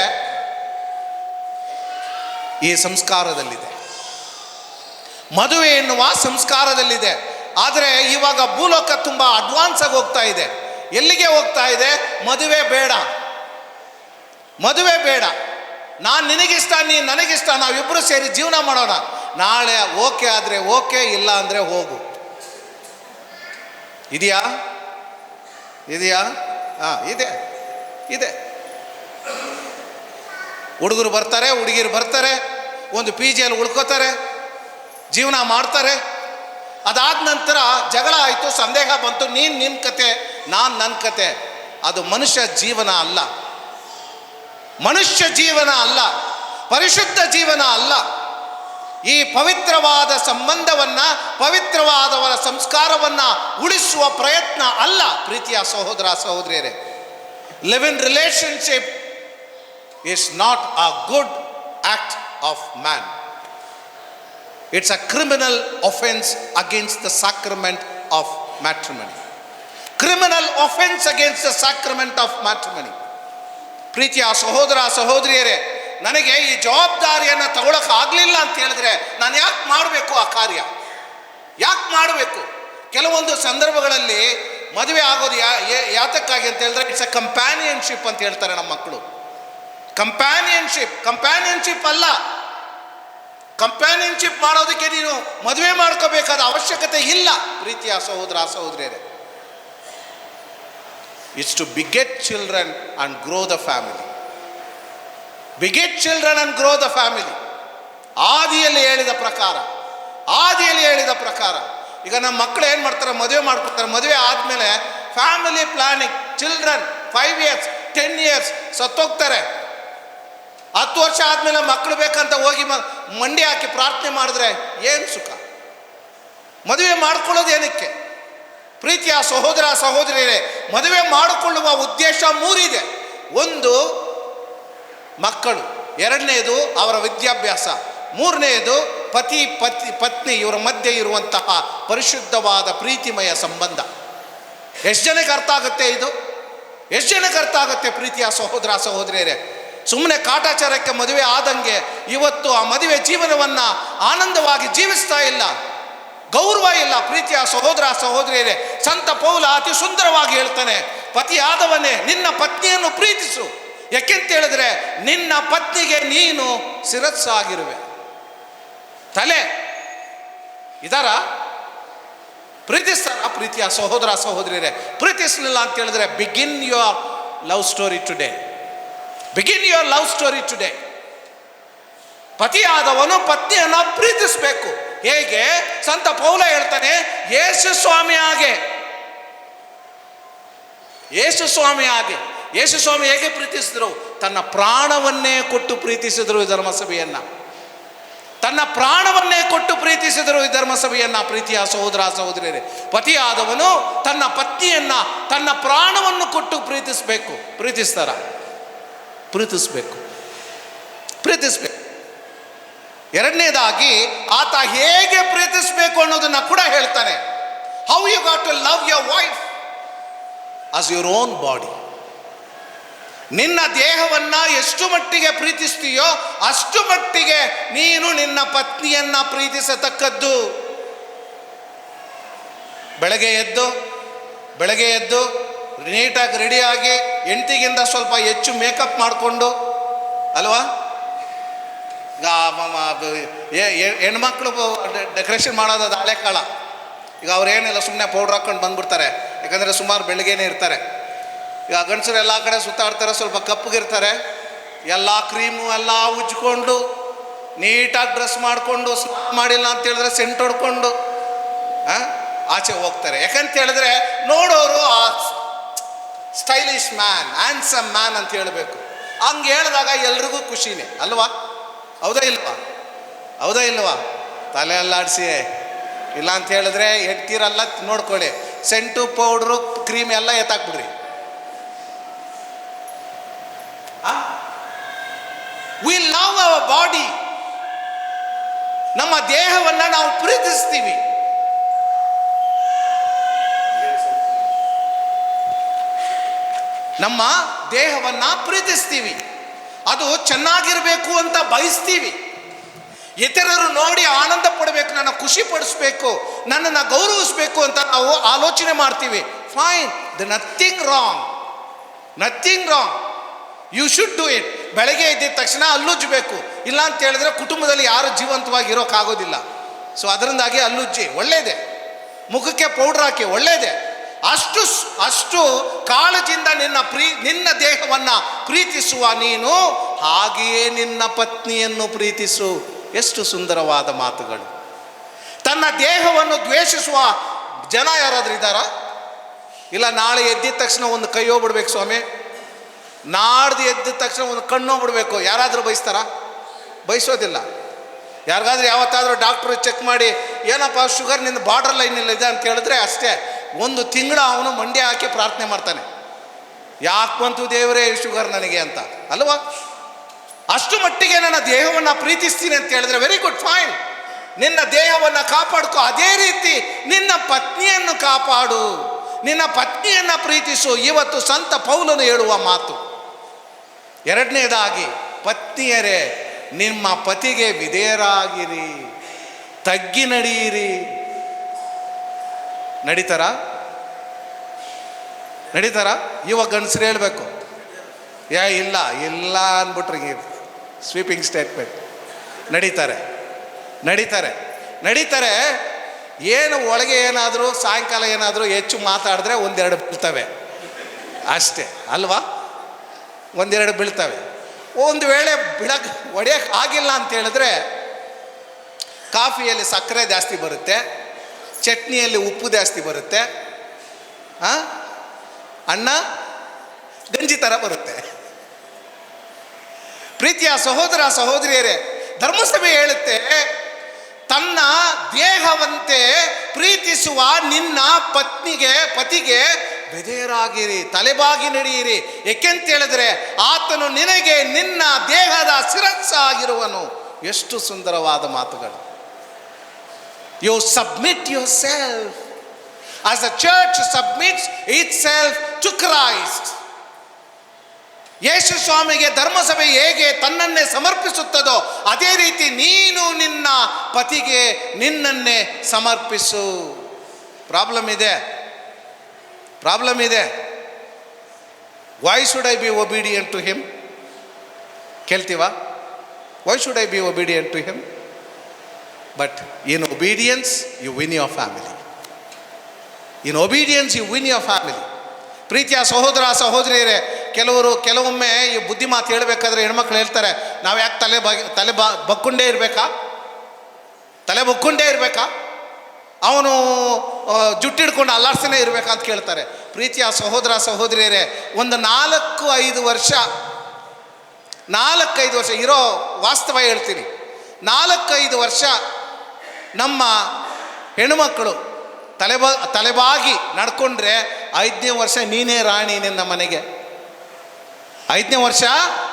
ಈ ಸಂಸ್ಕಾರದಲ್ಲಿದೆ. ಮದುವೆ ಎನ್ನುವ ಸಂಸ್ಕಾರದಲ್ಲಿದೆ. ಆದರೆ ಇವಾಗ ಭೂಲೋಕ ತುಂಬ ಅಡ್ವಾನ್ಸ್ ಆಗಿ ಹೋಗ್ತಾ ಇದೆ. ಎಲ್ಲಿಗೆ ಹೋಗ್ತಾ ಇದೆ? ಮದುವೆ ಬೇಡ, ನಾನು ನಿನಗಿಷ್ಟ, ನೀನು ನನಗಿಷ್ಟ, ನಾವಿಬ್ಬರು ಸೇರಿ ಜೀವನ ಮಾಡೋಣ, ನಾಳೆ ಓಕೆ ಆದರೆ ಓಕೆ, ಇಲ್ಲ ಅಂದರೆ ಹೋಗು. ಇದೆಯಾ? ಇದೆ. ಹುಡುಗರು ಬರ್ತಾರೆ, ಹುಡುಗಿರು ಬರ್ತಾರೆ, ಒಂದು PGಯಲ್ಲಿ ಉಳ್ಕೋತಾರೆ, ಜೀವನ ಮಾಡ್ತಾರೆ. ಅದಾದ ನಂತರ ಜಗಳ ಆಯಿತು, ಸಂದೇಹ ಬಂತು, ನೀನು ನಿನ್ನ ಕತೆ, ನಾನು ನನ್ನ ಕತೆ. ಅದು ಮನುಷ್ಯ ಜೀವನ ಅಲ್ಲ, ಪರಿಶುದ್ಧ ಜೀವನ ಅಲ್ಲ. ಈ ಪವಿತ್ರವಾದ ಸಂಬಂಧವನ್ನು, ಪವಿತ್ರವಾದವರ ಸಂಸ್ಕಾರವನ್ನು ಉಳಿಸುವ ಪ್ರಯತ್ನ ಅಲ್ಲ. ಪ್ರೀತಿಯ ಸಹೋದರ ಸಹೋದರಿಯರೇ, live in relationship is not a good act of man. It's a criminal offense against the sacrament of matrimony. Criminal offense against the sacrament of matrimony. ಪ್ರೀತಿಯ ಸಹೋದರ ಸಹೋದರಿಯರೇ, ನನಗೆ ಈ ಜವಾಬ್ದಾರಿಯನ್ನು ತಗೊಳಕ್ಕೆ ಆಗಲಿಲ್ಲ ಅಂತ ಹೇಳಿದ್ರೆ ನಾನು ಯಾಕೆ ಮಾಡಬೇಕು ಆ ಕಾರ್ಯ? ಯಾಕೆ ಮಾಡಬೇಕು? ಕೆಲವೊಂದು ಸಂದರ್ಭಗಳಲ್ಲಿ ಮದುವೆ ಆಗೋದು ಯಾತಕ್ಕಾಗಿ ಅಂತ ಹೇಳಿದ್ರೆ ಇಟ್ಸ್ ಅ ಕಂಪ್ಯಾನಿಯನ್ಶಿಪ್ ಅಂತ ಹೇಳ್ತಾರೆ ನಮ್ಮ ಮಕ್ಕಳು. ಕಂಪ್ಯಾನಿಯನ್ಶಿಪ್ ಅಲ್ಲ. ಕಂಪ್ಯಾನಿಯನ್ಶಿಪ್ ಮಾಡೋದಕ್ಕೆ ನೀನು ಮದುವೆ ಮಾಡ್ಕೋಬೇಕಾದ ಅವಶ್ಯಕತೆ ಇಲ್ಲ. ಪ್ರೀತಿಯ ಸಹೋದರ ಸಹೋದರಿಯರೇ, it's to beget children and grow the family. Beget children and grow the family. ಆದಿಯಲ್ಲಿ ಹೇಳಿದ ಪ್ರಕಾರ ಈಗ ನಮ್ಮ ಮಕ್ಕಳು ಏನು ಮಾಡ್ತಾರೆ? ಮದುವೆ ಮಾಡ್ಕೊತಾರೆ. ಮದುವೆ ಆದಮೇಲೆ family planning, children 5 years 10 years ಸತ್ತೋಗ್ತಾರೆ. 10 ವರ್ಷ ಆದಮೇಲೆ ಮಕ್ಕಳು ಬೇಕಂತ ಹೋಗಿ ಮಂಡಿ ಹಾಕಿ ಪ್ರಾರ್ಥನೆ ಮಾಡಿದ್ರೆ ಏನು ಸುಖ? ಮದುವೆ ಮಾಡ್ಕೊಳ್ಳೋದು ಏನಕ್ಕೆ? ಪ್ರೀತಿಯ ಸಹೋದರ ಸಹೋದರಿಯರೇ, ಮದುವೆ ಮಾಡಿಕೊಳ್ಳುವ ಉದ್ದೇಶ 3 ಇದೆ. ಒಂದು, ಮಕ್ಕಳು. ಎರಡನೇದು, ಅವರ ವಿದ್ಯಾಭ್ಯಾಸ. ಮೂರನೆಯದು, ಪತ್ನಿ ಇವರ ಮಧ್ಯೆ ಇರುವಂತಹ ಪರಿಶುದ್ಧವಾದ ಪ್ರೀತಿಮಯ ಸಂಬಂಧ. ಎಷ್ಟು ಜನಕ್ಕೆ ಅರ್ಥ ಆಗುತ್ತೆ ಇದು? ಎಷ್ಟು ಜನಕ್ಕೆ ಅರ್ಥ ಆಗುತ್ತೆ? ಪ್ರೀತಿಯ ಸಹೋದರ ಸಹೋದರಿಯರೇ, ಸುಮ್ಮನೆ ಕಾಟಾಚಾರಕ್ಕೆ ಮದುವೆ ಆದಂಗೆ ಇವತ್ತು ಆ ಮದುವೆ ಜೀವನವನ್ನು ಆನಂದವಾಗಿ ಜೀವಿಸ್ತಾ ಇಲ್ಲ, ಗೌರವ ಇಲ್ಲ. ಪ್ರೀತಿಯ ಸಹೋದರ ಸಹೋದರಿಯರೇ, ಸಂತ ಪೌಲ ಅತಿ ಸುಂದರವಾಗಿ ಹೇಳ್ತಾನೆ, ಪತಿಯಾದವನೇ ನಿನ್ನ ಪತ್ನಿಯನ್ನು ಪ್ರೀತಿಸು. ಯಾಕೆಂತ ಹೇಳಿದ್ರೆ ನಿನ್ನ ಪತ್ನಿಗೆ ನೀನು ಶಿರಸ್ಸಾಗಿರುವೆ. ತಲೆ ಇದರ ಪ್ರೀತಿಸ್ತಾರ? ಪ್ರೀತಿಯ ಸಹೋದರ ಸಹೋದರಿಯರೇ, ಪ್ರೀತಿಸಲಿಲ್ಲ ಅಂತ ಹೇಳಿದ್ರೆ begin your love story today. ಪತಿಯಾದವನು ಪತ್ನಿಯನ್ನು ಪ್ರೀತಿಸಬೇಕು. ಹೇಗೆ? ಸಂತ ಪೌಲ ಹೇಳ್ತಾನೆ, ಯೇಸು ಸ್ವಾಮಿ ಹೇಗೆ ಪ್ರೀತಿಸಿದ್ರು? ತನ್ನ ಪ್ರಾಣವನ್ನೇ ಕೊಟ್ಟು ಪ್ರೀತಿಸಿದ್ರು ಈ ಧರ್ಮಸಭೆಯನ್ನ. ಪ್ರೀತಿಯ ಸಹೋದರ ಸಹೋದರಿಯರೇ, ಪತಿಯಾದವನು ತನ್ನ ಪತ್ನಿಯನ್ನ ತನ್ನ ಪ್ರಾಣವನ್ನು ಕೊಟ್ಟು ಪ್ರೀತಿಸಬೇಕು. ಪ್ರೀತಿಸಬೇಕು. ಎರಡನೇದಾಗಿ, ಆತ ಹೇಗೆ ಪ್ರೀತಿಸಬೇಕು ಅನ್ನೋದನ್ನ ಕೂಡ ಹೇಳ್ತಾನೆ. How you got to love your wife as your own body. ನಿನ್ನ ದೇಹವನ್ನು ಎಷ್ಟು ಮಟ್ಟಿಗೆ ಪ್ರೀತಿಸ್ತೀಯೋ ಅಷ್ಟು ಮಟ್ಟಿಗೆ ನೀನು ನಿನ್ನ ಪತ್ನಿಯನ್ನು ಪ್ರೀತಿಸತಕ್ಕದ್ದು. ಬೆಳಗ್ಗೆ ಎದ್ದು ನೀಟಾಗಿ ರೆಡಿಯಾಗಿ ಹೆಂಡತಿಗಿಂತ ಸ್ವಲ್ಪ ಹೆಚ್ಚು ಮೇಕಪ್ ಮಾಡಿಕೊಂಡು ಅಲ್ವಾ, ಹೆಣ್ಮಕ್ಳು ಡೆಕೋರೇಷನ್ ಮಾಡೋದು ಅದು ಹಳೆ ಕಾಲ. ಈಗ ಅವ್ರೇನಿಲ್ಲ, ಸುಮ್ಮನೆ ಪೌಡ್ರ್ ಹಾಕ್ಕೊಂಡು ಬಂದ್ಬಿಡ್ತಾರೆ, ಯಾಕಂದರೆ ಸುಮಾರು ಬೆಳಗ್ಗೆನೇ ಇರ್ತಾರೆ. ಈಗ ಗಂಡಸರು ಎಲ್ಲ ಕಡೆ ಸುತ್ತಾಡ್ತಾರೆ, ಸ್ವಲ್ಪ ಕಪ್ಪಗಿರ್ತಾರೆ, ಎಲ್ಲ ಕ್ರೀಮು ಎಲ್ಲ ಉಜ್ಕೊಂಡು ನೀಟಾಗಿ ಡ್ರೆಸ್ ಮಾಡಿಕೊಂಡು, ಸ್ನಾನ ಮಾಡಿಲ್ಲ ಅಂತ ಹೇಳಿದ್ರೆ ಸೆಂಟ್ ಹೊಡ್ಕೊಂಡು ಆಚೆ ಹೋಗ್ತಾರೆ. ಯಾಕಂತ ಹೇಳಿದ್ರೆ ನೋಡೋರು ಆ ಸ್ಟೈಲಿಶ್ ಮ್ಯಾನ್, ಹ್ಯಾಂಡ್ಸಮ್ ಮ್ಯಾನ್ ಅಂತ ಹೇಳಬೇಕು. ಹಂಗೆ ಹೇಳಿದಾಗ ಎಲ್ರಿಗೂ ಖುಷಿನೇ ಅಲ್ವಾ? ಹೌದಾ ಇಲ್ವಾ? ತಲೆ ಅಲ್ಲಾಡಿಸಿ ಇಲ್ಲ ಅಂತ ಹೇಳಿದ್ರೆ ಎಡ್ತೀರಲ್ಲ, ನೋಡ್ಕೊಳ್ಳಿ, ಸೆಂಟು ಪೌಡ್ರು ಕ್ರೀಮ್ ಎಲ್ಲ ಎತ್ತಾಕ್ಬಿಡ್ರಿ. We love our body. ನಮ್ಮ ದೇಹವನ್ನು ನಾವು ಪ್ರೀತಿಸ್ತೀವಿ. ನಮ್ಮ ದೇಹವನ್ನು ಪ್ರೀತಿಸ್ತೀವಿ, ಅದು ಚೆನ್ನಾಗಿರಬೇಕು ಅಂತ ಬಯಸ್ತೀವಿ. ಇತರರು ನೋಡಿ ಆನಂದ ಪಡಬೇಕು, ನನ್ನ ಖುಷಿ ಪಡಿಸ್ಬೇಕು, ನನ್ನನ್ನು ಗೌರವಿಸ್ಬೇಕು ಅಂತ ನಾವು ಆಲೋಚನೆ ಮಾಡ್ತೀವಿ. Fine, nothing wrong. You should do it. ಬೆಳಗ್ಗೆ ಎದ್ದಿದ ತಕ್ಷಣ ಹಲ್ಲುಜ್ಜಬೇಕು. ಇಲ್ಲ ಅಂತ ಹೇಳಿದ್ರೆ ಕುಟುಂಬದಲ್ಲಿ ಯಾರು ಜೀವಂತವಾಗಿ ಇರೋಕ್ಕಾಗೋದಿಲ್ಲ. ಸೊ ಅದರಿಂದಾಗಿ ಹಲ್ಲುಜ್ಜಿ ಒಳ್ಳೆಯದೇ, ಮುಖಕ್ಕೆ ಪೌಡ್ರ್ ಹಾಕಿ ಒಳ್ಳೆಯದೇ. ಅಷ್ಟು ಕಾಳಜಿಯಿಂದ ನಿನ್ನ ದೇಹವನ್ನು ಪ್ರೀತಿಸುವ ನೀನು ಹಾಗೆಯೇ ನಿನ್ನ ಪತ್ನಿಯನ್ನು ಪ್ರೀತಿಸು. ಎಷ್ಟು ಸುಂದರವಾದ ಮಾತುಗಳು. ತನ್ನ ದೇಹವನ್ನು ದ್ವೇಷಿಸುವ ಜನ ಯಾರಾದ್ರೂ ಇದ್ದಾರಾ? ಇಲ್ಲ, ನಾಳೆ ಎದ್ದಿದ ತಕ್ಷಣ ಒಂದು ಕೈ ಹೋಗ್ಬಿಡ್ಬೇಕು ಸ್ವಾಮಿ, ನಾಡ್ದು ಎದ್ದಿದ ತಕ್ಷಣ ಒಂದು ಕಣ್ಣು ಹೋಗ್ಬಿಡ್ಬೇಕು, ಯಾರಾದರೂ ಬಯಸ್ತಾರಾ? ಬಯಸೋದಿಲ್ಲ. ಯಾರಿಗಾದ್ರೂ ಯಾವತ್ತಾದರೂ ಡಾಕ್ಟ್ರು ಚೆಕ್ ಮಾಡಿ ಏನಪ್ಪ ಶುಗರ್ ನಿಂದು ಬಾರ್ಡರ್ ಲೈನಲ್ಲಿ ಇದೆ ಅಂತ ಹೇಳಿದ್ರೆ ಅಷ್ಟೇ, ಒಂದು ತಿಂಗಳು ಅವನು ಮಂಡ್ಯ ಹಾಕಿ ಪ್ರಾರ್ಥನೆ ಮಾಡ್ತಾನೆ, ಯಾಕೆ ಬಂತು ದೇವರೇ ಶುಗರ್ ನನಗೆ ಅಂತ ಅಲ್ವಾ? ಅಷ್ಟು ಮಟ್ಟಿಗೆ ನನ್ನ ದೇಹವನ್ನು ಪ್ರೀತಿಸ್ತೀನಿ ಅಂತ ಹೇಳಿದ್ರೆ ವೆರಿ ಗುಡ್, ಫೈನ್, ನಿನ್ನ ದೇಹವನ್ನು ಕಾಪಾಡ್ಕೊ. ಅದೇ ರೀತಿ ನಿನ್ನ ಪತ್ನಿಯನ್ನು ಕಾಪಾಡು, ನಿನ್ನ ಪತ್ನಿಯನ್ನು ಪ್ರೀತಿಸು. ಇವತ್ತು ಸಂತ ಪೌಲನು ಹೇಳುವ ಮಾತು. ಎರಡನೇದಾಗಿ, ಪತ್ನಿಯರೇ ನಿಮ್ಮ ಪತಿಗೆ ವಿಧೇಯರಾಗಿರಿ, ತಗ್ಗಿ ನಡೆಯಿರಿ. ನಡೀತಾರ? ಇವಾಗ ಗಂಡಸರು ಹೇಳಬೇಕು, ಇಲ್ಲ ಅಂದ್ಬಿಟ್ರಿ ಸ್ವೀಪಿಂಗ್ ಸ್ಟೇಟ್ಮೆಂಟ್. ನಡೀತಾರೆ. ಏನು ಒಳಗೆ ಏನಾದರೂ ಸಾಯಂಕಾಲ ಏನಾದರೂ ಹೆಚ್ಚು ಮಾತಾಡಿದ್ರೆ ಒಂದೆರಡು ಬೀಳ್ತವೆ ಅಷ್ಟೇ ಅಲ್ವಾ? ಒಂದೆರಡು ಬೀಳ್ತವೆ. ಒಂದು ವೇಳೆ ಹೊಡೆಯೋಕ್ಕೆ ಆಗಿಲ್ಲ ಅಂತ ಹೇಳಿದ್ರೆ ಕಾಫಿಯಲ್ಲಿ ಸಕ್ಕರೆ ಜಾಸ್ತಿ ಬರುತ್ತೆ, ಚಟ್ನಿಯಲ್ಲಿ ಉಪ್ಪು ಜಾಸ್ತಿ ಬರುತ್ತೆ, ಅನ್ನ ಗಂಜಿ ಥರ ಬರುತ್ತೆ. ಪ್ರೀತಿಯ ಸಹೋದರ ಸಹೋದರಿಯರೇ, ಧರ್ಮಸಭೆ ಹೇಳುತ್ತೆ, ತನ್ನ ದೇಹವಂತೆ ಪ್ರೀತಿಸುವ ನಿನ್ನ ಪತಿಗೆ ಬೆದೆಯರಾಗಿರಿ, ತಲೆಬಾಗಿ ನಡೆಯಿರಿ. ಏಕೆಂತ ಹೇಳಿದ್ರೆ ಆತನು ನಿನಗೆ ನಿನ್ನ ದೇಹದ ಶಿರಸ್ಸಾಗಿರುವನು. ಎಷ್ಟು ಸುಂದರವಾದ ಮಾತುಗಳು. You submit yourself as the church submits itself to Christ. ಯೇಸು ಸ್ವಾಮಿಗೆ ಧರ್ಮಸಭೆ ಹೇಗೆ ತನ್ನನ್ನೇ ಸಮರ್ಪಿಸುತ್ತದೋ ಅದೇ ರೀತಿ ನೀನು ನಿನ್ನ ಪತಿಗೆ ನಿನ್ನನ್ನೇ ಸಮರ್ಪಿಸು. ಪ್ರಾಬ್ಲಮ್ ಇದೆ. Why should I be obedient to him? ಕೇಳ್ತೀವಾ? Why should I be obedient to him? But in obedience you win your family. ಪ್ರೀತಿಯ ಸಹೋದರ ಸಹೋದರಿಯರೇ, ಕೆಲವೊಮ್ಮೆ ಈ ಬುದ್ಧಿ ಮಾತು ಹೇಳಬೇಕಾದ್ರೆ ಹೆಣ್ಮಕ್ಳು ಹೇಳ್ತಾರೆ, ನಾವು ಯಾಕೆ ತಲೆ ಬಕ್ಕೊಂಡೇ ಇರಬೇಕಾ, ಅವನು ಜುಟ್ಟಿಡ್ಕೊಂಡು ಅಲ್ಲಾಡ್ಸನೇ ಇರಬೇಕಾ ಅಂತ ಕೇಳ್ತಾರೆ. ಪ್ರೀತಿಯ ಸಹೋದರ ಸಹೋದರಿಯರೇ, ಒಂದು 4-5 ವರ್ಷ ಇರೋ ವಾಸ್ತವ ಹೇಳ್ತೀನಿ. 4-5 ವರ್ಷ ನಮ್ಮ ಹೆಣ್ಣುಮಕ್ಕಳು ತಲೆಬಾಗಿ ನಡ್ಕೊಂಡ್ರೆ 5ನೇ ವರ್ಷ ನೀನೇ ರಾಣಿ ನಿನ್ನ ಮನೆಗೆ. 5ನೇ ವರ್ಷ